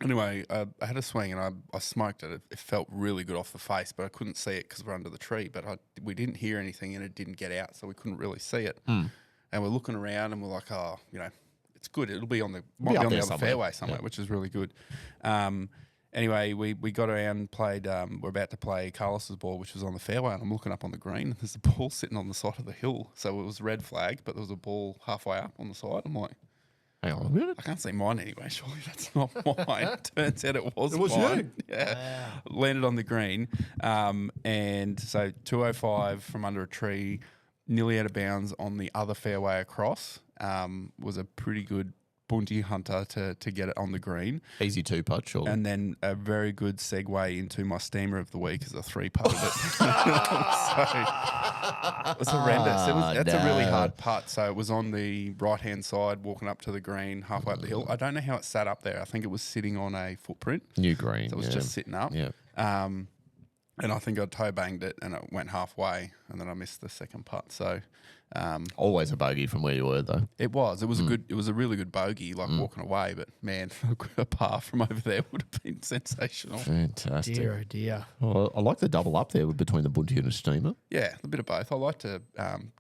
[SPEAKER 3] Anyway, I had a swing and I smoked it. It felt really good off the face, but I couldn't see it because we're under the tree. But we didn't hear anything and it didn't get out, so we couldn't really see it. And we're looking around and we're like, it's good. It'll be on the other fairway somewhere, which is really good. Anyway, we got around, played. We're about to play Carlos's ball, which was on the fairway, and I'm looking up on the green, and there's a ball sitting on the side of the hill. So it was red flag, but there was a ball halfway up on the side. I'm like,
[SPEAKER 1] Hang on a minute.
[SPEAKER 3] I can't see mine anyway. Surely that's not mine. Turns out it was
[SPEAKER 1] was
[SPEAKER 3] mine.
[SPEAKER 1] you.
[SPEAKER 3] Yeah, landed on the green, and so 205 from under a tree, nearly out of bounds on the other fairway across. Was a pretty good Bunty Hunter to get it on the green.
[SPEAKER 1] Easy 2-putt, surely.
[SPEAKER 3] And then a very good segue into my steamer of the week as a 3-putted it. So it was horrendous. That's a really hard putt. So it was on the right-hand side, walking up to the green, halfway up the hill. I don't know how it sat up there. I think it was sitting on a footprint.
[SPEAKER 1] New green.
[SPEAKER 3] So it was just sitting up.
[SPEAKER 1] Yeah.
[SPEAKER 3] And I think I toe banged it and it went halfway and then I missed the second putt. So
[SPEAKER 1] Always a bogey from where you were, though.
[SPEAKER 3] it was a really good bogey, like walking away, but man, a par from over there would have been sensational.
[SPEAKER 1] Fantastic.
[SPEAKER 2] Dear, oh dear.
[SPEAKER 1] Well, I like the double up there between the Bunty and the steamer.
[SPEAKER 3] Yeah, a bit of both. I like to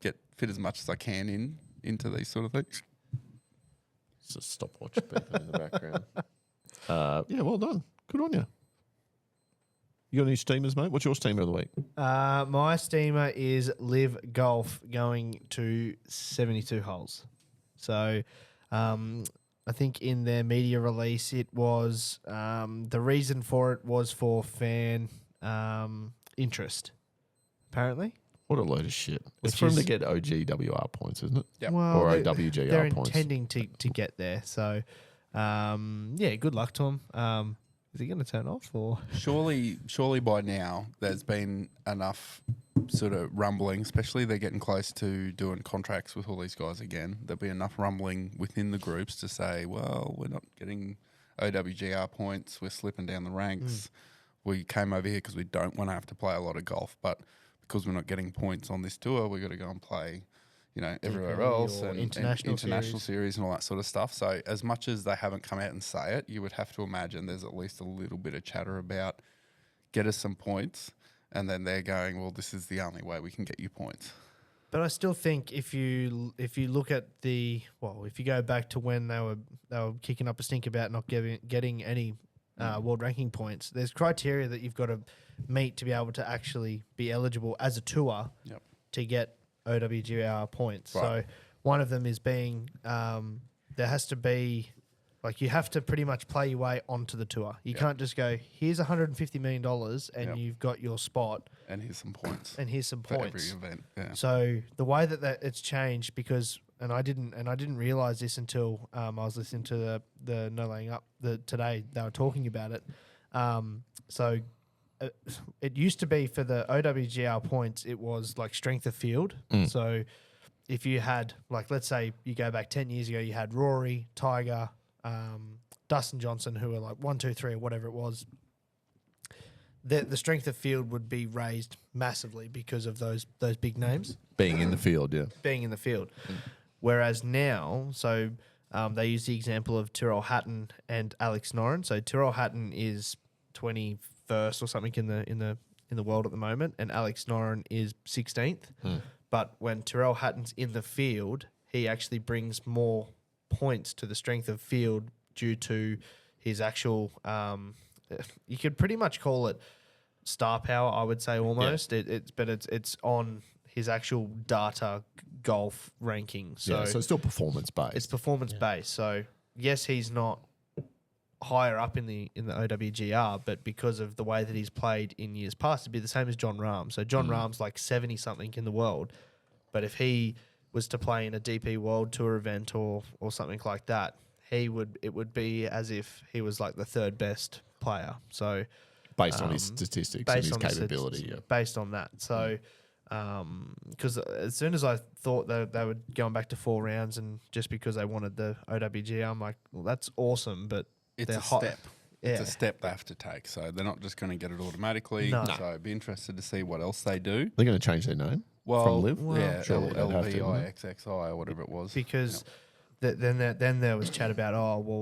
[SPEAKER 3] get fit as much as I can into these sort of things.
[SPEAKER 1] It's a stopwatch beeping in the background. Yeah, well done. Good on you. You got any steamers, mate? What's your steamer of the week?
[SPEAKER 2] My steamer is Live Golf going to 72 holes. So I think in their media release it was the reason for it was for fan interest, apparently.
[SPEAKER 1] What a load of shit. It's
[SPEAKER 2] Which
[SPEAKER 1] for him to
[SPEAKER 2] is-
[SPEAKER 1] get OGWR points, isn't it?
[SPEAKER 3] Yep.
[SPEAKER 2] Well,
[SPEAKER 1] Or
[SPEAKER 2] they're-
[SPEAKER 1] OWGR
[SPEAKER 2] they're
[SPEAKER 1] points.
[SPEAKER 2] intending to get there. So, yeah, good luck to him. Is he going to turn off or?
[SPEAKER 3] Surely by now there's been enough sort of rumbling, especially they're getting close to doing contracts with all these guys again. There'll be enough rumbling within the groups to say, well, we're not getting OWGR points, we're slipping down the ranks. We came over here because we don't want to have to play a lot of golf, but because we're not getting points on this tour, we've got to go and play, everywhere
[SPEAKER 2] DP
[SPEAKER 3] else
[SPEAKER 2] or
[SPEAKER 3] and
[SPEAKER 2] international
[SPEAKER 3] series and all that sort of stuff. So as much as they haven't come out and say it, you would have to imagine there's at least a little bit of chatter about get us some points, and then they're going, well, this is the only way we can get you points.
[SPEAKER 2] But I still think if you look at if you go back to when they were kicking up a stink about not getting any world ranking points, there's criteria that you've got to meet to be able to actually be eligible as a tour to get OWGR points.
[SPEAKER 3] Right.
[SPEAKER 2] So one of them is being there has to be. Like, you have to pretty much play your way onto the tour. You can't just go, here's $150 million and you've got your spot.
[SPEAKER 3] And here's some points.
[SPEAKER 2] For
[SPEAKER 3] every event. Yeah.
[SPEAKER 2] So the way that it's changed, because I didn't realize this until I was listening to the No Laying Up today. They were talking about it. So it used to be for the OWGR points, it was like strength of field. So if you had, like, let's say you go back 10 years ago, you had Rory, Tiger, Dustin Johnson, who were like 1, 2, 3 or whatever it was. The strength of field would be raised massively because of those big names
[SPEAKER 1] Being in the field, yeah.
[SPEAKER 2] being in the field. Whereas now, they use the example of Tyrrell Hatton and Alex Noren. So Tyrrell Hatton is 21st or something in the world at the moment, and Alex Noren is 16th. But when Tyrrell Hatton's in the field, he actually brings more points to the strength of field due to his actual you could pretty much call it star power, I would say, almost. It's on his actual data golf ranking. So
[SPEAKER 1] it's still performance based.
[SPEAKER 2] it's performance based. So yes, he's not higher up in the OWGR, but because of the way that he's played in years past, it'd be the same as John Rahm. So John Rahm's like 70 something in the world, but if he was to play in a DP World Tour event or something like that, it would be as if he was like the third best player. So
[SPEAKER 1] based on his statistics and his capability.
[SPEAKER 2] Based on that. So because as soon as I thought they were going back to 4 rounds, and just because they wanted the OWG, I'm like, well, that's awesome, but
[SPEAKER 3] It's
[SPEAKER 2] they're
[SPEAKER 3] a
[SPEAKER 2] hot.
[SPEAKER 3] step. It's a step they have to take. So they're not just going to get it automatically.
[SPEAKER 2] No.
[SPEAKER 3] So I'd be interested to see what else they do.
[SPEAKER 1] They're going to change their name
[SPEAKER 3] Well,
[SPEAKER 1] from Liv?
[SPEAKER 3] yeah,
[SPEAKER 1] Surely they'd have to, wouldn't
[SPEAKER 3] LVIXXI or whatever it was.
[SPEAKER 2] Because then there was chat about,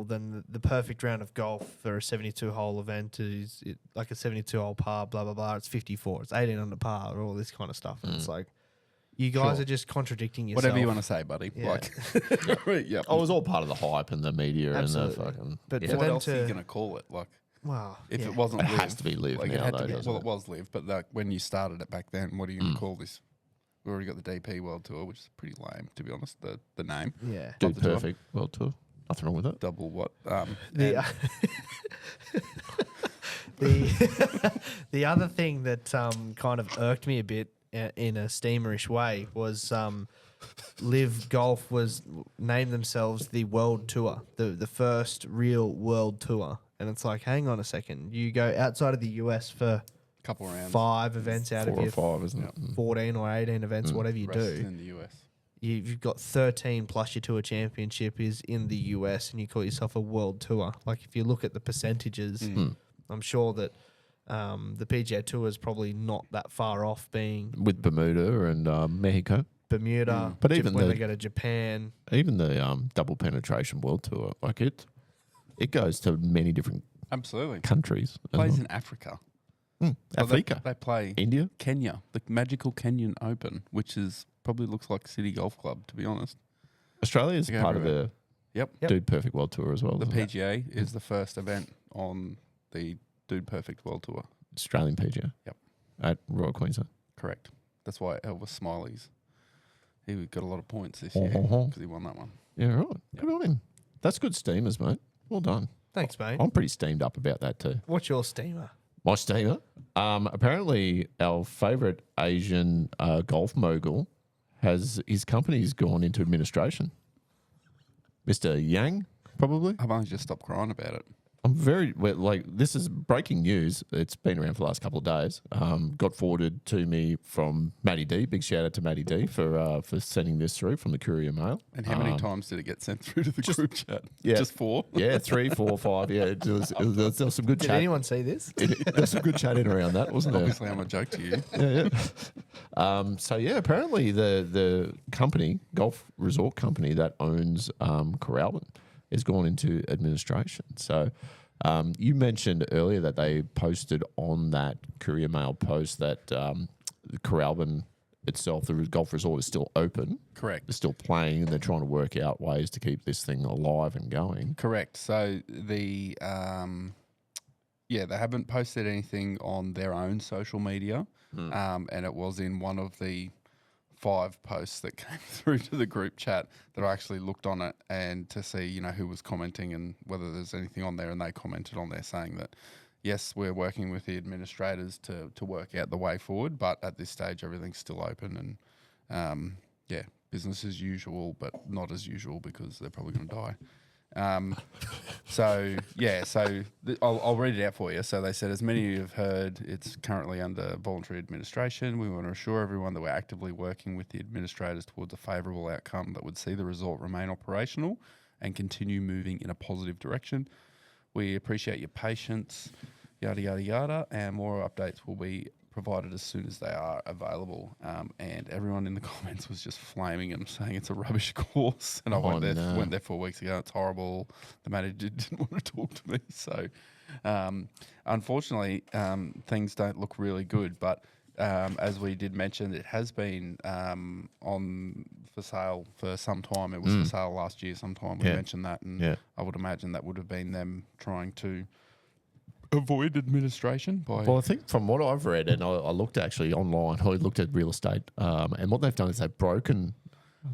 [SPEAKER 2] then the perfect round of golf for a 72-hole event is like a 72-hole par, blah, blah, blah. It's 54. It's 18 under par, all this kind of stuff. And it's like, you guys are just contradicting yourself.
[SPEAKER 3] Whatever you want to say, buddy.
[SPEAKER 2] Yeah.
[SPEAKER 3] Like, yep.
[SPEAKER 1] Oh, it was all part of the hype and the media
[SPEAKER 2] Absolutely.
[SPEAKER 1] and the fucking...
[SPEAKER 2] But
[SPEAKER 3] So
[SPEAKER 2] for
[SPEAKER 3] what
[SPEAKER 2] them
[SPEAKER 3] else are you
[SPEAKER 2] to...
[SPEAKER 3] going to call it? Like,
[SPEAKER 2] Wow.
[SPEAKER 3] if
[SPEAKER 2] yeah.
[SPEAKER 3] it wasn't
[SPEAKER 1] It
[SPEAKER 3] Liv,
[SPEAKER 1] has to be Liv
[SPEAKER 3] like, it
[SPEAKER 1] now,
[SPEAKER 3] had
[SPEAKER 1] though,
[SPEAKER 3] to be,
[SPEAKER 1] doesn't
[SPEAKER 3] well,
[SPEAKER 1] it?
[SPEAKER 3] it was Liv, but like when you started it back then, what are you going to call this? We already got the DP World Tour, which is pretty lame, to be honest, the name.
[SPEAKER 2] Yeah.
[SPEAKER 1] Dude,
[SPEAKER 3] the top.
[SPEAKER 1] perfect World Tour. Nothing wrong with it.
[SPEAKER 3] Double what?
[SPEAKER 2] The the other thing that kind of irked me a bit in a steamerish way was Live Golf was named themselves the World Tour, the first real World Tour, and it's like, hang on a second, you go outside of the US for
[SPEAKER 3] couple rounds.
[SPEAKER 2] 5 events out
[SPEAKER 1] 4
[SPEAKER 2] of
[SPEAKER 1] or
[SPEAKER 2] your
[SPEAKER 1] 5, isn't it?
[SPEAKER 2] 14 or 18 events, whatever you
[SPEAKER 3] Rest
[SPEAKER 2] do.
[SPEAKER 3] in the US.
[SPEAKER 2] You've got 13 plus your tour championship is in the US, and you call yourself a world tour. Like, if you look at the percentages, I'm sure that the PGA Tour is probably not that far off being
[SPEAKER 1] With Bermuda and Mexico.
[SPEAKER 2] Bermuda,
[SPEAKER 1] But even
[SPEAKER 2] when
[SPEAKER 1] the-
[SPEAKER 2] they go to Japan.
[SPEAKER 1] Even the double penetration World Tour, like it goes to many different
[SPEAKER 3] Absolutely.
[SPEAKER 1] countries. as
[SPEAKER 3] Plays
[SPEAKER 1] well.
[SPEAKER 3] in Africa.
[SPEAKER 1] Mm.
[SPEAKER 3] Well, they-
[SPEAKER 1] Africa.
[SPEAKER 3] They play
[SPEAKER 1] India.
[SPEAKER 3] Kenya, the magical Kenyan Open, which is probably looks like City Golf Club, to be honest.
[SPEAKER 1] Australia is
[SPEAKER 3] They go
[SPEAKER 1] part of
[SPEAKER 3] everywhere.
[SPEAKER 1] the
[SPEAKER 3] Yep.
[SPEAKER 1] Dude Perfect World Tour as well.
[SPEAKER 3] The
[SPEAKER 1] isn't it?
[SPEAKER 3] PGA is the first event on the Dude Perfect World Tour.
[SPEAKER 1] Australian PGA.
[SPEAKER 3] Yep.
[SPEAKER 1] At Royal Queensland.
[SPEAKER 3] Correct. That's why Elvis Smiley's. He got a lot of points this year
[SPEAKER 1] Uh-huh.
[SPEAKER 3] because he won that one.
[SPEAKER 1] Yeah, right. Good on him. That's good steamers, mate. Well done.
[SPEAKER 2] Thanks, mate.
[SPEAKER 1] I'm pretty steamed up about that too.
[SPEAKER 2] What's your steamer?
[SPEAKER 1] My steamer. Apparently, our favourite Asian golf mogul has his company's gone into administration. Mr. Yang, probably.
[SPEAKER 3] I've only just stopped crying about it.
[SPEAKER 1] I'm this is breaking news. It's been around for the last couple of days. Got forwarded to me from Matty D. Big shout out to Matty D for sending this through from the Courier Mail.
[SPEAKER 3] And how many times did it get sent through to the group chat?
[SPEAKER 1] yeah.
[SPEAKER 3] Just 4?
[SPEAKER 1] Yeah, 3, 4, 5. Yeah, there was some good
[SPEAKER 2] Did
[SPEAKER 1] chat.
[SPEAKER 2] anyone see this?
[SPEAKER 1] There's some good chat in around that, wasn't there?
[SPEAKER 3] Obviously, I'm a joke to you.
[SPEAKER 1] Yeah. Apparently the company, golf resort company that owns Coralban, has gone into administration. So you mentioned earlier that they posted on that Courier Mail post that Coralban itself, the golf resort, is still open.
[SPEAKER 3] Correct.
[SPEAKER 1] They're still playing, and they're trying to work out ways to keep this thing alive and going.
[SPEAKER 3] Correct. So they haven't posted anything on their own social media, and it was in one of the 5 posts that came through to the group chat that I actually looked on it and to see, who was commenting and whether there's anything on there, and they commented on there saying that, yes, we're working with the administrators to work out the way forward, but at this stage everything's still open and, business as usual, but not as usual because they're probably going to die. I'll read it out for you. So they said, as many of you have heard, it's currently under voluntary administration. We want to assure everyone that we're actively working with the administrators towards a favourable outcome that would see the resort remain operational and continue moving in a positive direction. We appreciate your patience, yada, yada, yada, and more updates will be provided as soon as they are available. And everyone in the comments was just flaming and saying it's a rubbish course. And I went there 4 weeks ago. It's horrible. The manager didn't want to talk to me. So, unfortunately, things don't look really good. But as we did mention, it has been on for sale for some time. It was for sale last year sometime. We mentioned that. And I would imagine that would have been them trying to avoid administration.
[SPEAKER 1] Well, I think from what I've read, and I looked actually online, I looked at real estate, and what they've done is they've broken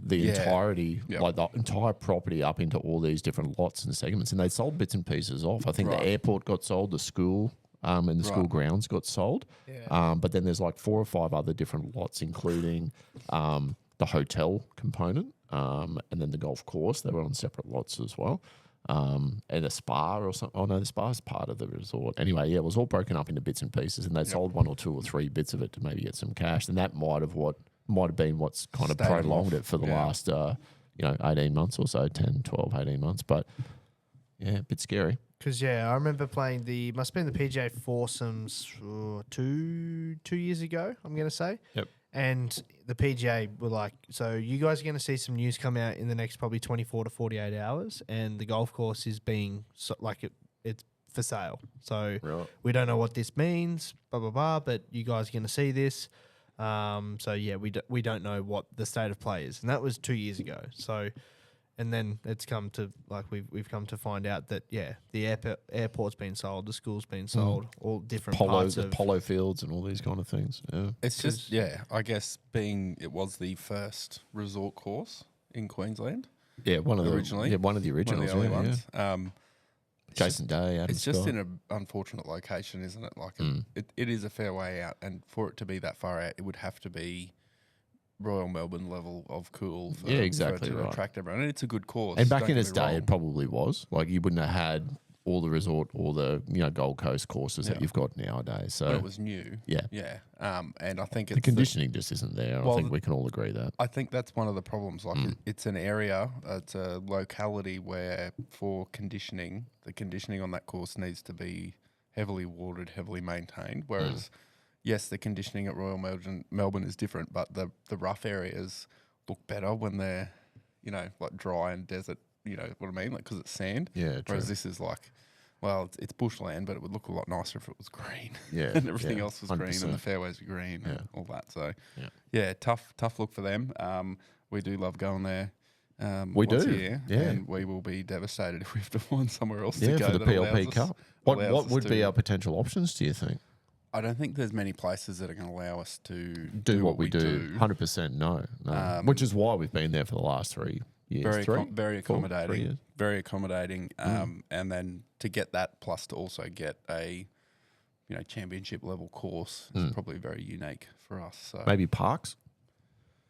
[SPEAKER 1] the entirety, like the entire property up into all these different lots and segments, and they sold bits and pieces off. I think the airport got sold, the school and the school grounds got sold, but then there's like 4 or 5 other different lots, including the hotel component and then the golf course. They were on separate lots as well. And a spa or something. Oh, no, the spa is part of the resort. Anyway, it was all broken up into bits and pieces, and they sold 1 or 2 or 3 bits of it to maybe get some cash. And that might have been what's kind of prolonged it for the last, 18 months or so, 10, 12, 18 months. But, a bit scary.
[SPEAKER 2] Because, I remember playing must have been the PGA foursomes 2 years ago, I'm going to say. Yep. And the PGA were like, so you guys are going to see some news come out in the next probably 24 to 48 hours, and the golf course is being it's for sale. So we don't know what this means, blah, blah, blah, but you guys are going to see this. We don't know what the state of play is. And that was 2 years ago. So, and then it's come to, we've come to find out that, the airport's been sold, the school's been sold, all different parts of
[SPEAKER 1] polo fields and all these kind of things. Yeah.
[SPEAKER 3] It's just, I guess it was the first resort course in Queensland.
[SPEAKER 1] Yeah, one of the
[SPEAKER 3] originals.
[SPEAKER 1] One of the early ones. Jason Day, Adam
[SPEAKER 3] It's just
[SPEAKER 1] Scott.
[SPEAKER 3] in an unfortunate location, isn't it? It is a fair way out, and for it to be that far out, it would have to be Royal Melbourne level of cool for,
[SPEAKER 1] exactly
[SPEAKER 3] for it to attract everyone. And it's a good course.
[SPEAKER 1] And back in its day, it probably was. Like, you wouldn't have had all the resort or the Gold Coast courses that you've got nowadays. So
[SPEAKER 3] it was new.
[SPEAKER 1] Yeah.
[SPEAKER 3] And I think
[SPEAKER 1] the conditioning just isn't there. I think we can all agree that.
[SPEAKER 3] I think that's one of the problems. It's an area, it's a locality where for conditioning, the conditioning on that course needs to be heavily watered, heavily maintained. Whereas yes, the conditioning at Royal Melbourne is different, but the rough areas look better when they're, dry and desert, you know what I mean? Because it's sand.
[SPEAKER 1] Yeah, true.
[SPEAKER 3] Whereas this is it's bushland, but it would look a lot nicer if it was green.
[SPEAKER 1] Yeah.
[SPEAKER 3] And everything else was
[SPEAKER 1] 100%.
[SPEAKER 3] green and the fairways were green and all that. So,
[SPEAKER 1] Yeah.
[SPEAKER 3] tough look for them. We do love going there.
[SPEAKER 1] We
[SPEAKER 3] once
[SPEAKER 1] do,
[SPEAKER 3] a year,
[SPEAKER 1] yeah.
[SPEAKER 3] And we will be devastated if we have to find somewhere else to
[SPEAKER 1] Yeah,
[SPEAKER 3] go.
[SPEAKER 1] for the
[SPEAKER 3] that allows
[SPEAKER 1] PLP
[SPEAKER 3] us-
[SPEAKER 1] Cup.
[SPEAKER 3] allows
[SPEAKER 1] What
[SPEAKER 3] us
[SPEAKER 1] would be
[SPEAKER 3] to-
[SPEAKER 1] our potential options, do you think?
[SPEAKER 3] I don't think there's many places that are going to allow us to
[SPEAKER 1] Do what we do. 100% no. Which is why we've been there for the last 3 years.
[SPEAKER 3] Very
[SPEAKER 1] Three,
[SPEAKER 3] accommodating.
[SPEAKER 1] 3 years.
[SPEAKER 3] Very accommodating. And then to get that, plus to also get a championship level course is probably very unique for us. So
[SPEAKER 1] Maybe Parks?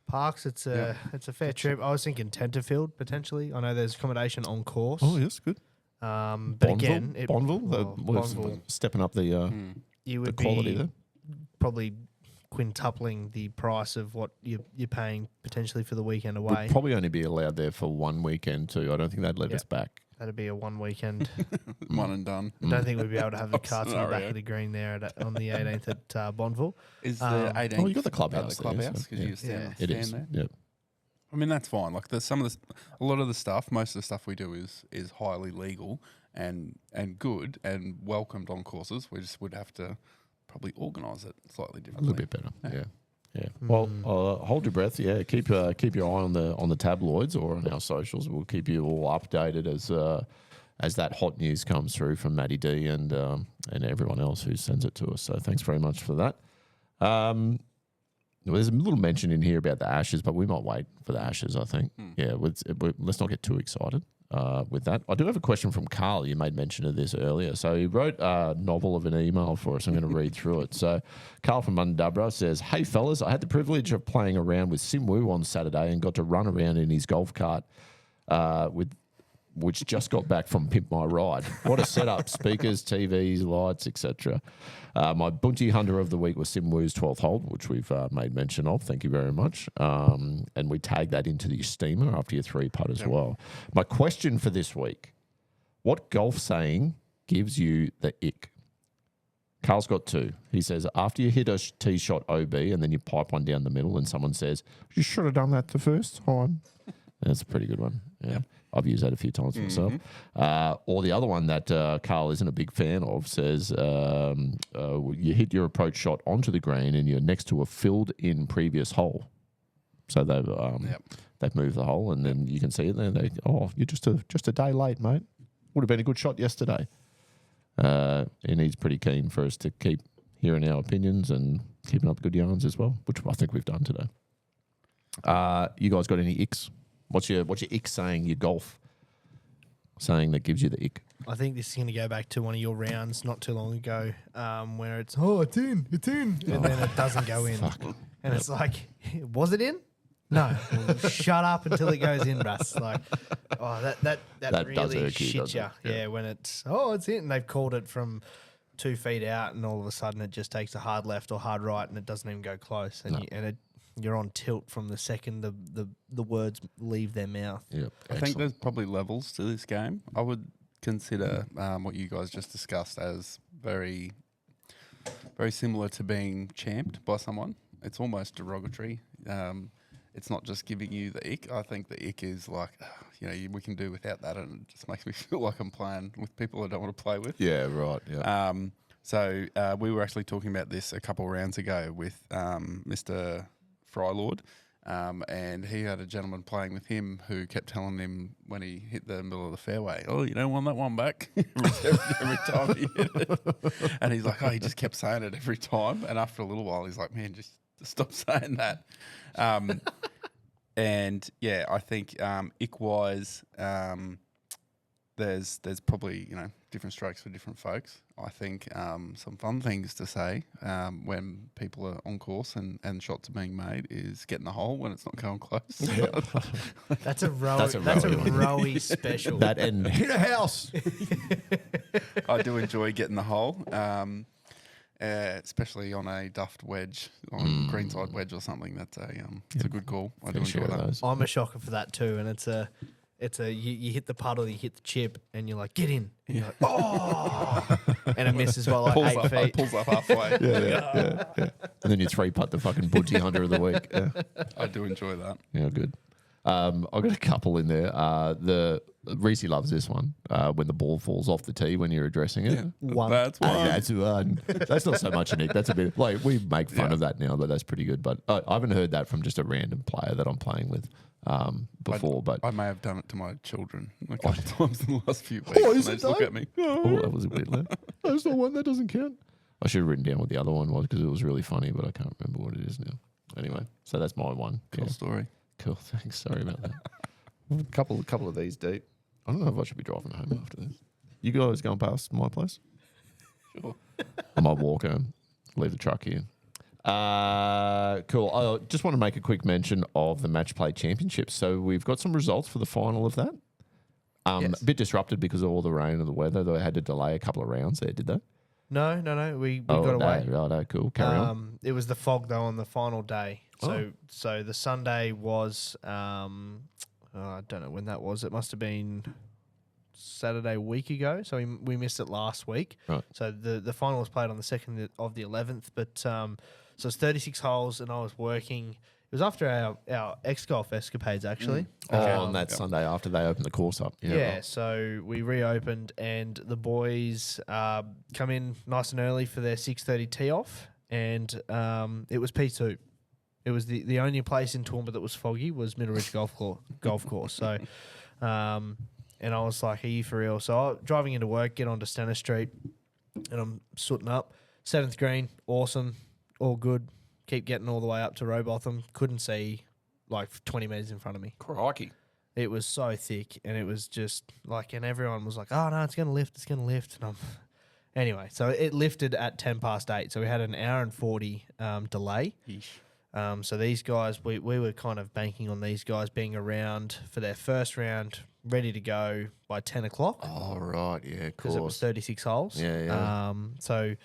[SPEAKER 2] Parks, it's a fair trip. I was thinking Tenterfield potentially. I know there's accommodation on course.
[SPEAKER 1] Oh, yes, good.
[SPEAKER 2] But again,
[SPEAKER 1] Bonneville, stepping up the
[SPEAKER 2] you would
[SPEAKER 1] quality
[SPEAKER 2] be
[SPEAKER 1] there.
[SPEAKER 2] probably quintupling the price of what you're paying potentially for the weekend away.
[SPEAKER 1] We'd probably only be allowed there for one weekend too. I don't think they'd let us back.
[SPEAKER 2] That'd be a one weekend.
[SPEAKER 3] one and done.
[SPEAKER 2] I don't think we'd be able to have the
[SPEAKER 3] Tough
[SPEAKER 2] carts on the back
[SPEAKER 3] scenario.
[SPEAKER 2] of the green there on the 18th at Bonneville.
[SPEAKER 3] Is the 18th?
[SPEAKER 1] Oh, you got the clubhouse
[SPEAKER 3] The
[SPEAKER 1] there,
[SPEAKER 3] clubhouse
[SPEAKER 1] so,
[SPEAKER 3] because
[SPEAKER 1] yeah.
[SPEAKER 3] you stand,
[SPEAKER 1] It
[SPEAKER 3] stand
[SPEAKER 1] is.
[SPEAKER 3] there.
[SPEAKER 1] Yeah.
[SPEAKER 3] I mean, that's fine. Like a lot of the stuff, most of the stuff we do is highly legal and good and welcomed on courses. We just would have to probably organise it slightly
[SPEAKER 1] A
[SPEAKER 3] differently.
[SPEAKER 1] little bit better. Yeah. Yeah. Well, hold your breath. Yeah. Keep your eye on the tabloids or on our socials. We'll keep you all updated as that hot news comes through from Matty D and everyone else who sends it to us. So thanks very much for that. There's a little mention in here about the Ashes, but we might wait for the Ashes, I think. Yeah, let's not get too excited with that. I do have a question from Carl. You made mention of this earlier. So he wrote a novel of an email for us. I'm going to read through it. So Carl from Mundubra says, "Hey, fellas, I had the privilege of playing around with Simwu on Saturday and got to run around in his golf cart which just got back from Pimp My Ride. What a setup. Speakers, TVs, lights, etc. My Bunty Hunter of the Week was Simwu's 12th hole, which we've made mention of. Thank you very much. And we tagged that into the steamer after your 3-putt as well. My question for this week, what golf saying gives you the ick? Carl's got 2. He says, after you hit a tee shot OB and then you pipe one down the middle and someone says, you should have done that the first time. That's a pretty good one. Yeah. I've used that a few times myself. Or the other one that Carl isn't a big fan of says, you hit your approach shot onto the green and you're next to a filled-in previous hole. So they've moved the hole and then you can see it there. You're just a day late, mate. Would have been a good shot yesterday. And he's pretty keen for us to keep hearing our opinions and keeping up good yarns as well, which I think we've done today. You guys got any icks? What's your ick saying, your golf saying that gives you the ick?
[SPEAKER 2] I think this is going to go back to one of your rounds not too long ago where it's in, and then it doesn't go in. And it's like, was it in? No. Well, shut up until it goes in, Russ. Like, that really shits you. Yeah, when it's in. And they've called it from 2 feet out and all of a sudden it just takes a hard left or hard right and it doesn't even go close. And you're on tilt from the second the words leave their mouth.
[SPEAKER 1] Yep.
[SPEAKER 3] I think there's probably levels to this game. I would consider what you guys just discussed as very, very similar to being champed by someone. It's almost derogatory. It's not just giving you the ick. I think the ick is like, we can do without that, and it just makes me feel like I'm playing with people I don't want to play with.
[SPEAKER 1] Yeah, right. Yeah.
[SPEAKER 3] So we were actually talking about this a couple of rounds ago with Mr. Frylord, and he had a gentleman playing with him who kept telling him when he hit the middle of the fairway, you don't want that one back every time he hit it. And he's like, he just kept saying it every time. And after a little while, he's like, man, just stop saying that. And yeah, I think ick-wise, there's probably different strokes for different folks. I think some fun things to say when people are on course and shots are being made is getting the hole when it's not going close.
[SPEAKER 1] Yeah.
[SPEAKER 2] That's a rowy special.
[SPEAKER 1] That and hit a house.
[SPEAKER 3] I do enjoy getting the hole. Especially on a duffed wedge, on greenside wedge or something. That's a good call. I do enjoy that.
[SPEAKER 2] I'm a shocker for that too, and it's a you hit the puddle, you hit the chip, and you're like, get in, and you're like, and it misses by like 8 feet.
[SPEAKER 3] Pulls up halfway.
[SPEAKER 1] Yeah. And then you 3-putt the fucking Bunty Hunter of the Week. Yeah.
[SPEAKER 3] I do enjoy that.
[SPEAKER 1] Yeah, good. I've got a couple in there. The Reese loves this one when the ball falls off the tee when you're addressing it.
[SPEAKER 2] One.
[SPEAKER 3] That's one.
[SPEAKER 1] That's one. That's not so much an ick. That's a bit like we make fun of that now, but that's pretty good. But I haven't heard that from just a random player that I'm playing with before. But
[SPEAKER 3] I may have done it to my children a couple of times in the last few weeks.
[SPEAKER 1] Oh,
[SPEAKER 3] and
[SPEAKER 1] is
[SPEAKER 3] they
[SPEAKER 1] it
[SPEAKER 3] just look at me.
[SPEAKER 1] Oh, that was a bit low. That's the one that doesn't count. I should have written down what the other one was because it was really funny, but I can't remember what it is now. Anyway, so that's my one.
[SPEAKER 3] Cool story.
[SPEAKER 1] Cool, thanks. Sorry about that. A couple of these deep. I don't know if I should be driving home after this. You guys going past my place?
[SPEAKER 3] Sure.
[SPEAKER 1] I might walk home, leave the truck here. Cool. I just want to make a quick mention of the Match Play Championships. So we've got some results for the final of that.
[SPEAKER 2] Yes.
[SPEAKER 1] A bit disrupted because of all the rain and the weather. They had to delay a couple of rounds there, did they?
[SPEAKER 2] No. We got away.
[SPEAKER 1] Right, cool. Carry on.
[SPEAKER 2] It was the fog though on the final day. So the Sunday was I don't know when that was. It must have been Saturday a week ago. So we missed it last week.
[SPEAKER 1] Right.
[SPEAKER 2] So the final was played on the 2nd of the 11th. But so it's 36 holes, and I was working. It was after our ex-golf escapades, actually.
[SPEAKER 1] On that Sunday after they opened the course up.
[SPEAKER 2] Yeah,
[SPEAKER 1] right.
[SPEAKER 2] so we reopened, and the boys come in nice and early for their 6:30 tee off, and it was P2. It was the only place in Toowoomba that was foggy was Middle Ridge Golf Course. So, and I was like, "Are you for real?" So I'm driving into work, get onto Stenner Street, and I'm sooting up. 7th green, awesome, all good. Keep getting all the way up to Rowbotham. Couldn't see like 20 metres in front of me.
[SPEAKER 1] Crikey.
[SPEAKER 2] It was so thick, and it was just like, and everyone was like, "Oh no, it's going to lift, it's going to lift." And anyway, so it lifted at 8:10. So we had an hour and 40 delay. So these guys, we were kind of banking on these guys being around for their first round, ready to go by 10 o'clock.
[SPEAKER 1] Oh, right. Yeah, of
[SPEAKER 2] Because it was 36 holes.
[SPEAKER 1] Yeah.
[SPEAKER 2] So,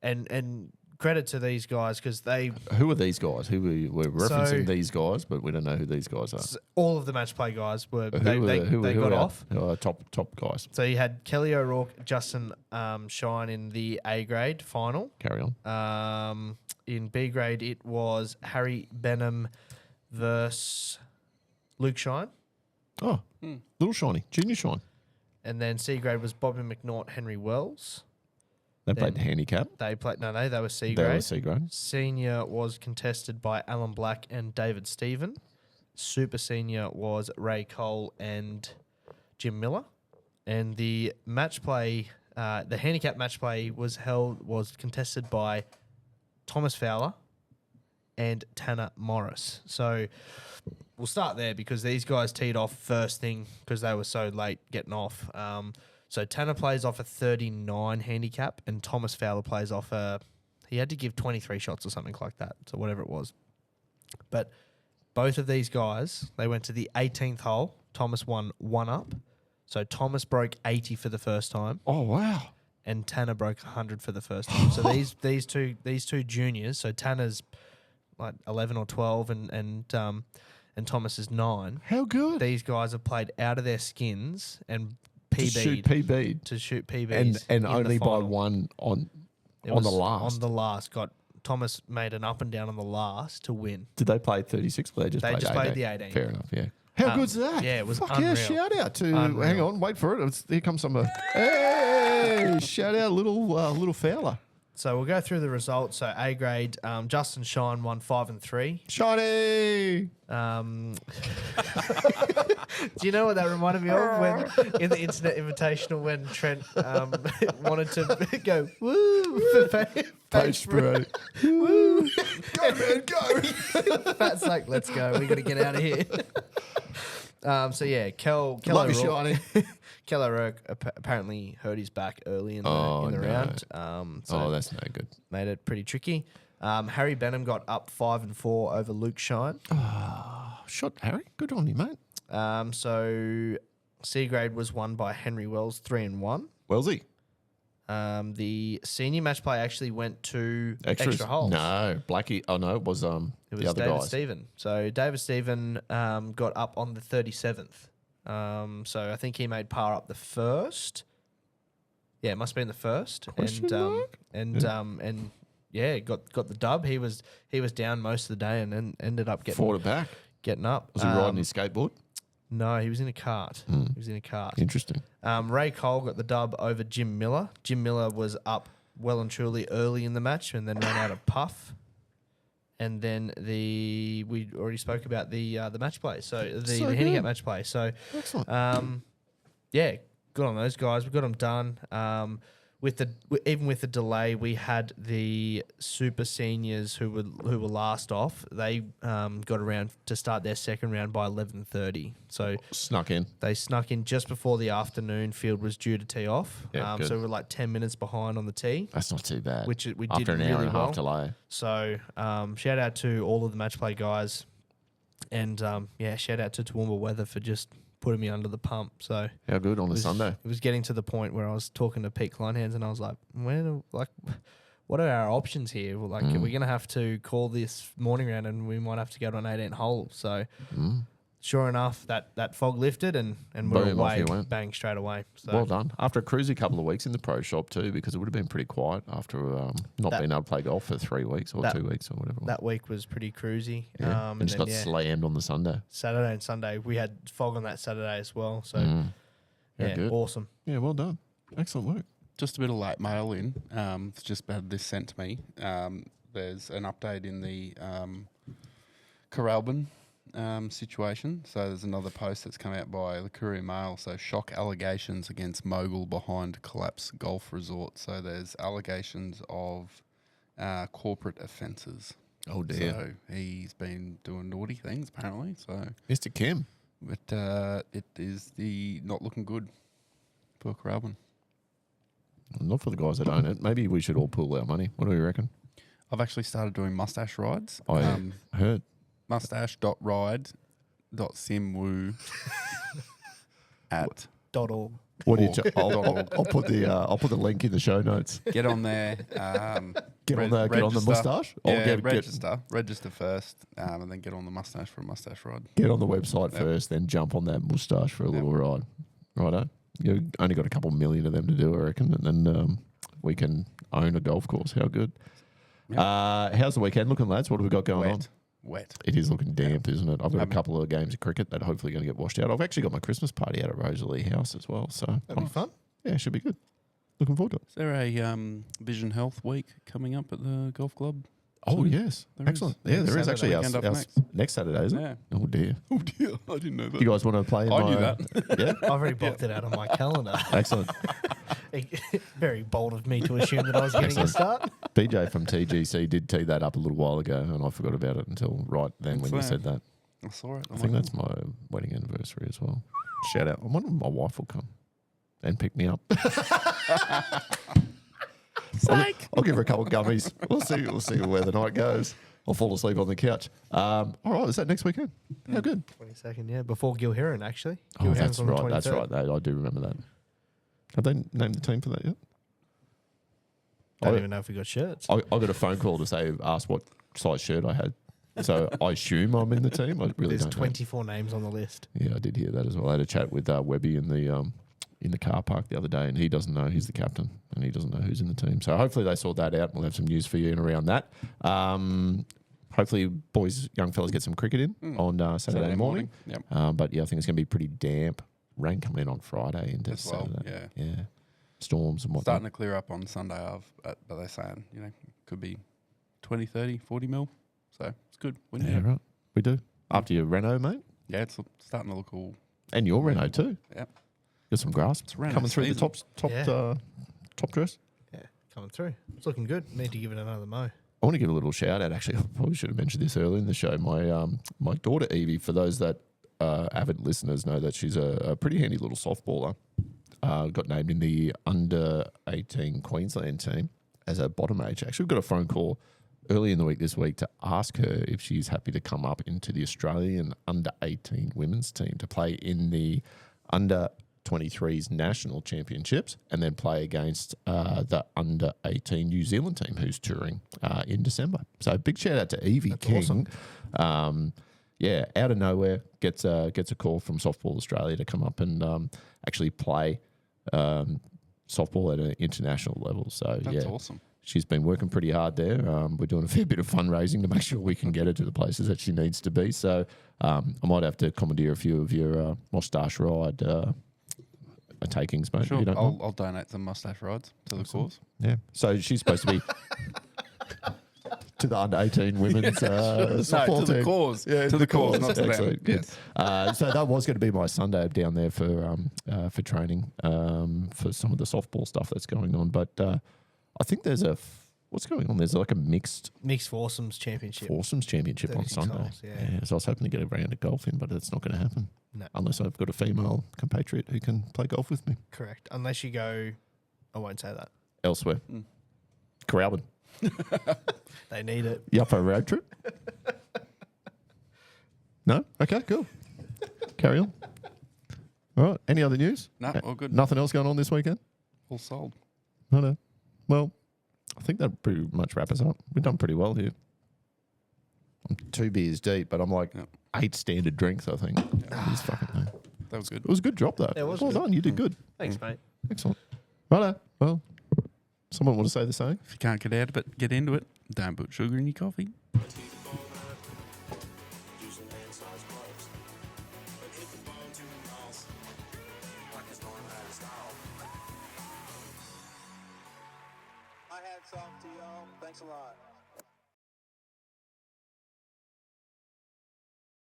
[SPEAKER 2] and credit to these guys because they...
[SPEAKER 1] Who are these guys? We're referencing these guys, but we don't know who these guys are.
[SPEAKER 2] All of the match play guys were...
[SPEAKER 1] Who
[SPEAKER 2] got off.
[SPEAKER 1] Who are top guys?
[SPEAKER 2] So you had Kelly O'Rourke, Justin Shine in the A grade final.
[SPEAKER 1] Carry on.
[SPEAKER 2] In B grade, it was Harry Benham versus Luke Shine.
[SPEAKER 1] Oh, little shiny, junior shine.
[SPEAKER 2] And then C grade was Bobby McNaught, Henry Wells.
[SPEAKER 1] They played the handicap.
[SPEAKER 2] They were C
[SPEAKER 1] They
[SPEAKER 2] grade.
[SPEAKER 1] were C grade.
[SPEAKER 2] Senior was contested by Alan Black and David Stephen. Super senior was Ray Cole and Jim Miller. And the match play, the handicap match play was contested by Thomas Fowler and Tanner Morris. So we'll start there because these guys teed off first thing because they were so late getting off. So Tanner plays off a 39 handicap and Thomas Fowler plays off he had to give 23 shots or something like that. So whatever it was. But both of these guys, they went to the 18th hole. Thomas won 1 up. So Thomas broke 80 for the first time.
[SPEAKER 1] Oh, wow.
[SPEAKER 2] And Tanner broke 100 for the first time. So these two juniors, so Tanner's like 11 or 12 and Thomas is 9.
[SPEAKER 1] How good.
[SPEAKER 2] These guys have played out of their skins and
[SPEAKER 1] to shoot PB.
[SPEAKER 2] To shoot PBs.
[SPEAKER 1] And only by one on the last.
[SPEAKER 2] On the last. Thomas made an up and down on the last to win.
[SPEAKER 1] Did they play 36? Or they just played
[SPEAKER 2] the 18.
[SPEAKER 1] Fair enough, yeah. How good's that?
[SPEAKER 2] Yeah, it was
[SPEAKER 1] Fuck
[SPEAKER 2] unreal.
[SPEAKER 1] Yeah, shout out to...
[SPEAKER 2] Unreal.
[SPEAKER 1] Hang on, wait for it. Here comes some... hey, shout out little Fowler.
[SPEAKER 2] So we'll go through the results. So A grade, Justin Shine won 5 and 3.
[SPEAKER 1] Shiny!
[SPEAKER 2] Do you know what that reminded me of when in the Internet Invitational when Trent wanted to go woo for
[SPEAKER 1] Post bro.
[SPEAKER 2] woo.
[SPEAKER 1] Go man, go!
[SPEAKER 2] Fat's like, let's go. We got to get out of here. So yeah,
[SPEAKER 1] Love you, Shiny.
[SPEAKER 2] Kel O'Rourke apparently hurt his back early in the round. So
[SPEAKER 1] that's no good.
[SPEAKER 2] made it pretty tricky. Harry Benham got up 5 and 4 over Luke Shine.
[SPEAKER 1] Shot, Harry. Good on you, mate.
[SPEAKER 2] So C grade was won by Henry Wells 3 and 1.
[SPEAKER 1] Wellsy.
[SPEAKER 2] The senior match play actually went to
[SPEAKER 1] Extras.
[SPEAKER 2] extra holes.
[SPEAKER 1] No, Blackie. Oh no, it was
[SPEAKER 2] It was
[SPEAKER 1] the other
[SPEAKER 2] David
[SPEAKER 1] guys.
[SPEAKER 2] Stephen. So David Stephen got up on the 37th. So I think he made par up the first. Yeah, it must have been the first.
[SPEAKER 1] Question mark?
[SPEAKER 2] And got the dub. He was down most of the day and then ended up
[SPEAKER 1] Fought it back.
[SPEAKER 2] getting up.
[SPEAKER 1] Was he riding his skateboard?
[SPEAKER 2] No, he was in a cart. He was in a cart.
[SPEAKER 1] Interesting.
[SPEAKER 2] Ray Cole got the dub over Jim Miller. Jim Miller was up well and truly early in the match and then ran out of puff. And then we already spoke about the match play. So the handicap match play. So
[SPEAKER 1] Excellent.
[SPEAKER 2] yeah, good on those guys. We got them done. Even with the delay, we had the super seniors who were last off. They got around to start their second round by 11:30. So
[SPEAKER 1] Snuck in.
[SPEAKER 2] they snuck in just before the afternoon field was due to tee off.
[SPEAKER 1] Yeah, good.
[SPEAKER 2] So we were like 10 minutes behind on the tee,
[SPEAKER 1] That's not too bad.
[SPEAKER 2] which we did
[SPEAKER 1] After an hour
[SPEAKER 2] really
[SPEAKER 1] and a
[SPEAKER 2] well.
[SPEAKER 1] half delay.
[SPEAKER 2] So shout out to all of the match play guys, and shout out to Toowoomba Weather for just putting me under the pump. So
[SPEAKER 1] How good on a Sunday?
[SPEAKER 2] it was getting to the point where I was talking to Pete Kleinhands and I was like, what are our options here? Well, are we going to have to call this morning round and we might have to go to an 18 hole? So sure enough, that fog lifted and we're
[SPEAKER 1] Boom, off
[SPEAKER 2] away,
[SPEAKER 1] you went.
[SPEAKER 2] bang, straight away. So
[SPEAKER 1] Well done. After a cruisy couple of weeks in the pro shop too, because it would have been pretty quiet after not being able to play golf for 3 weeks or 2 weeks or whatever. it was.
[SPEAKER 2] that week was pretty cruisy.
[SPEAKER 1] Yeah. and just got slammed on the Sunday.
[SPEAKER 2] Saturday and Sunday. We had fog on that Saturday as well. So
[SPEAKER 1] Yeah, good.
[SPEAKER 2] awesome.
[SPEAKER 1] Yeah, well done. Excellent work.
[SPEAKER 3] Just a bit of late mail in. Just had this sent to me. There's an update in the Coralban situation. So there's another post that's come out by the Courier Mail. So shock allegations against mogul behind collapse golf resort. So there's allegations of corporate offences.
[SPEAKER 1] Oh dear.
[SPEAKER 3] So he's been doing naughty things apparently. So
[SPEAKER 1] Mr. Kim.
[SPEAKER 3] But it is not looking good for Coralban.
[SPEAKER 1] Not for the guys that own it. Maybe we should all pool our money. What do you reckon?
[SPEAKER 3] I've actually started doing mustache rides.
[SPEAKER 1] I heard.
[SPEAKER 3] Mustache.ride.simwoo at
[SPEAKER 2] .org.
[SPEAKER 1] What do you? I'll put the link in the show notes.
[SPEAKER 3] get on there.
[SPEAKER 1] Get on the mustache.
[SPEAKER 3] Yeah, register first, and then get on the mustache for a mustache ride.
[SPEAKER 1] Get on the website first, then jump on that mustache for a little ride. Righto. You only got a couple million of them to do, I reckon, and then we can own a golf course. How good?
[SPEAKER 3] Yep.
[SPEAKER 1] How's the weekend looking, lads? What have we got going on?
[SPEAKER 3] Wet.
[SPEAKER 1] It is looking damp, isn't it? I've got a couple of games of cricket that are hopefully going to get washed out. I've actually got my Christmas party out at Rosalie House as well. So
[SPEAKER 2] That'll be fun.
[SPEAKER 1] Yeah, it should be good. Looking forward to it.
[SPEAKER 3] Is there a Vision Health Week coming up at the golf club?
[SPEAKER 1] Oh,
[SPEAKER 3] soon?
[SPEAKER 1] yes.
[SPEAKER 3] There
[SPEAKER 1] Excellent.
[SPEAKER 3] is.
[SPEAKER 1] Yeah, there is
[SPEAKER 3] Saturday,
[SPEAKER 1] actually
[SPEAKER 3] weekend
[SPEAKER 1] our
[SPEAKER 3] after
[SPEAKER 1] next Saturday, isn't it?
[SPEAKER 3] Yeah.
[SPEAKER 1] Oh, dear.
[SPEAKER 3] Oh dear, I didn't know that.
[SPEAKER 1] You guys want to play in
[SPEAKER 3] I
[SPEAKER 1] my...
[SPEAKER 3] knew that.
[SPEAKER 1] Yeah?
[SPEAKER 2] I've already blocked it out on my calendar.
[SPEAKER 1] Excellent.
[SPEAKER 2] Very bold of me to assume that I was getting a start.
[SPEAKER 1] BJ from TGC did tee that up a little while ago, and I forgot about it until right then when you said that.
[SPEAKER 3] I saw it.
[SPEAKER 1] I think that's my wedding anniversary as well. Shout out. I wonder if my wife will come and pick me up. I'll give her a couple of gummies. We'll see where the night goes. I'll fall asleep on the couch. All right, is that next weekend? How good.
[SPEAKER 2] 22nd, yeah. Before Gil Heron, actually.
[SPEAKER 1] Oh,
[SPEAKER 2] Gil
[SPEAKER 1] that's
[SPEAKER 2] Heron's on the
[SPEAKER 1] right. That's
[SPEAKER 2] 23rd.
[SPEAKER 1] right. I do remember that. Have they named the team for that yet?
[SPEAKER 2] I don't even know if we got shirts.
[SPEAKER 1] I got a phone call to say, ask what size shirt I had. So I assume I'm in the team. I really
[SPEAKER 2] There's
[SPEAKER 1] don't know.
[SPEAKER 2] 24 names on the list.
[SPEAKER 1] Yeah, I did hear that as well. I had a chat with Webby in the car park the other day, and he doesn't know he's the captain, and he doesn't know who's in the team. So hopefully they sort that out, and we'll have some news for you in around that. Hopefully, young fellas get some cricket in on Saturday morning.
[SPEAKER 3] Yep.
[SPEAKER 1] But yeah, I think it's going to be pretty damp. Rain coming in on Friday into
[SPEAKER 3] As well,
[SPEAKER 1] Saturday. Yeah. Storms and whatnot.
[SPEAKER 3] Starting to clear up on Sunday, but they're saying, could be 20, 30, 40 mil. So it's good.
[SPEAKER 1] Yeah, right. We do. After your reno, mate.
[SPEAKER 3] Yeah, it's starting to look all...
[SPEAKER 1] And your reno too.
[SPEAKER 3] Yeah.
[SPEAKER 1] Got some grass
[SPEAKER 3] reno
[SPEAKER 1] coming through
[SPEAKER 3] season.
[SPEAKER 1] the top dress.
[SPEAKER 2] Yeah, coming through. It's looking good. Need to give it another mow.
[SPEAKER 1] I want to give a little shout out. Actually, I probably should have mentioned this earlier in the show. My daughter Evie, for those that avid listeners know that she's a pretty handy little softballer. Got named in the under 18 Queensland team as a bottom age. Actually, we got a phone call early in the week this week to ask her if she's happy to come up into the Australian under 18 women's team to play in the under 23s national championships and then play against the under 18 New Zealand team who's touring in December. So big shout out to Evie King. Awesome. Yeah, out of nowhere gets a call from Softball Australia to come up and actually play softball at an international level. So
[SPEAKER 3] That's awesome.
[SPEAKER 1] She's been working pretty hard there. We're doing a fair bit of fundraising to make sure we can get her to the places that she needs to be. So I might have to commandeer a few of your mustache ride takings, mate.
[SPEAKER 3] Sure,
[SPEAKER 1] You don't mind?
[SPEAKER 3] I'll donate some mustache rides to the cause.
[SPEAKER 1] Yeah. So she's supposed to be to the under 18 women's softball
[SPEAKER 3] No, to the
[SPEAKER 1] team.
[SPEAKER 3] cause.
[SPEAKER 1] Yeah,
[SPEAKER 3] to the cause, not to them.
[SPEAKER 1] Excellent. Good.
[SPEAKER 3] Yes.
[SPEAKER 1] So that was going to be my Sunday down there for training for some of the softball stuff that's going on. But I think there's what's going on? There's like a mixed
[SPEAKER 2] foursomes championship.
[SPEAKER 1] on
[SPEAKER 2] 36
[SPEAKER 1] Sunday.
[SPEAKER 2] holes, yeah.
[SPEAKER 1] So I was hoping to get a round of golf in, but it's not going to happen.
[SPEAKER 2] No.
[SPEAKER 1] Unless I've got a female compatriot who can play golf with me
[SPEAKER 2] Correct. Unless you go, I won't say that.
[SPEAKER 1] elsewhere. Coralban.
[SPEAKER 2] They need it.
[SPEAKER 1] You up for a road trip? No? Okay, cool. Carry on. All right. Any other news?
[SPEAKER 3] No, all good.
[SPEAKER 1] Nothing else going on this weekend?
[SPEAKER 3] All sold.
[SPEAKER 1] No. Well, I think that pretty much wrap us up. We've done pretty well here. I'm 2 beers deep, but I'm like 8 standard drinks, I think. It's fucking thing.
[SPEAKER 3] That was good.
[SPEAKER 1] It was a good drop, though.
[SPEAKER 2] It was
[SPEAKER 1] well
[SPEAKER 2] good.
[SPEAKER 1] done. You did good.
[SPEAKER 2] Thanks, mate.
[SPEAKER 1] Excellent. Righto. Well, someone want to say the same?
[SPEAKER 3] If you can't get out of it, get into it. Don't put sugar in your coffee.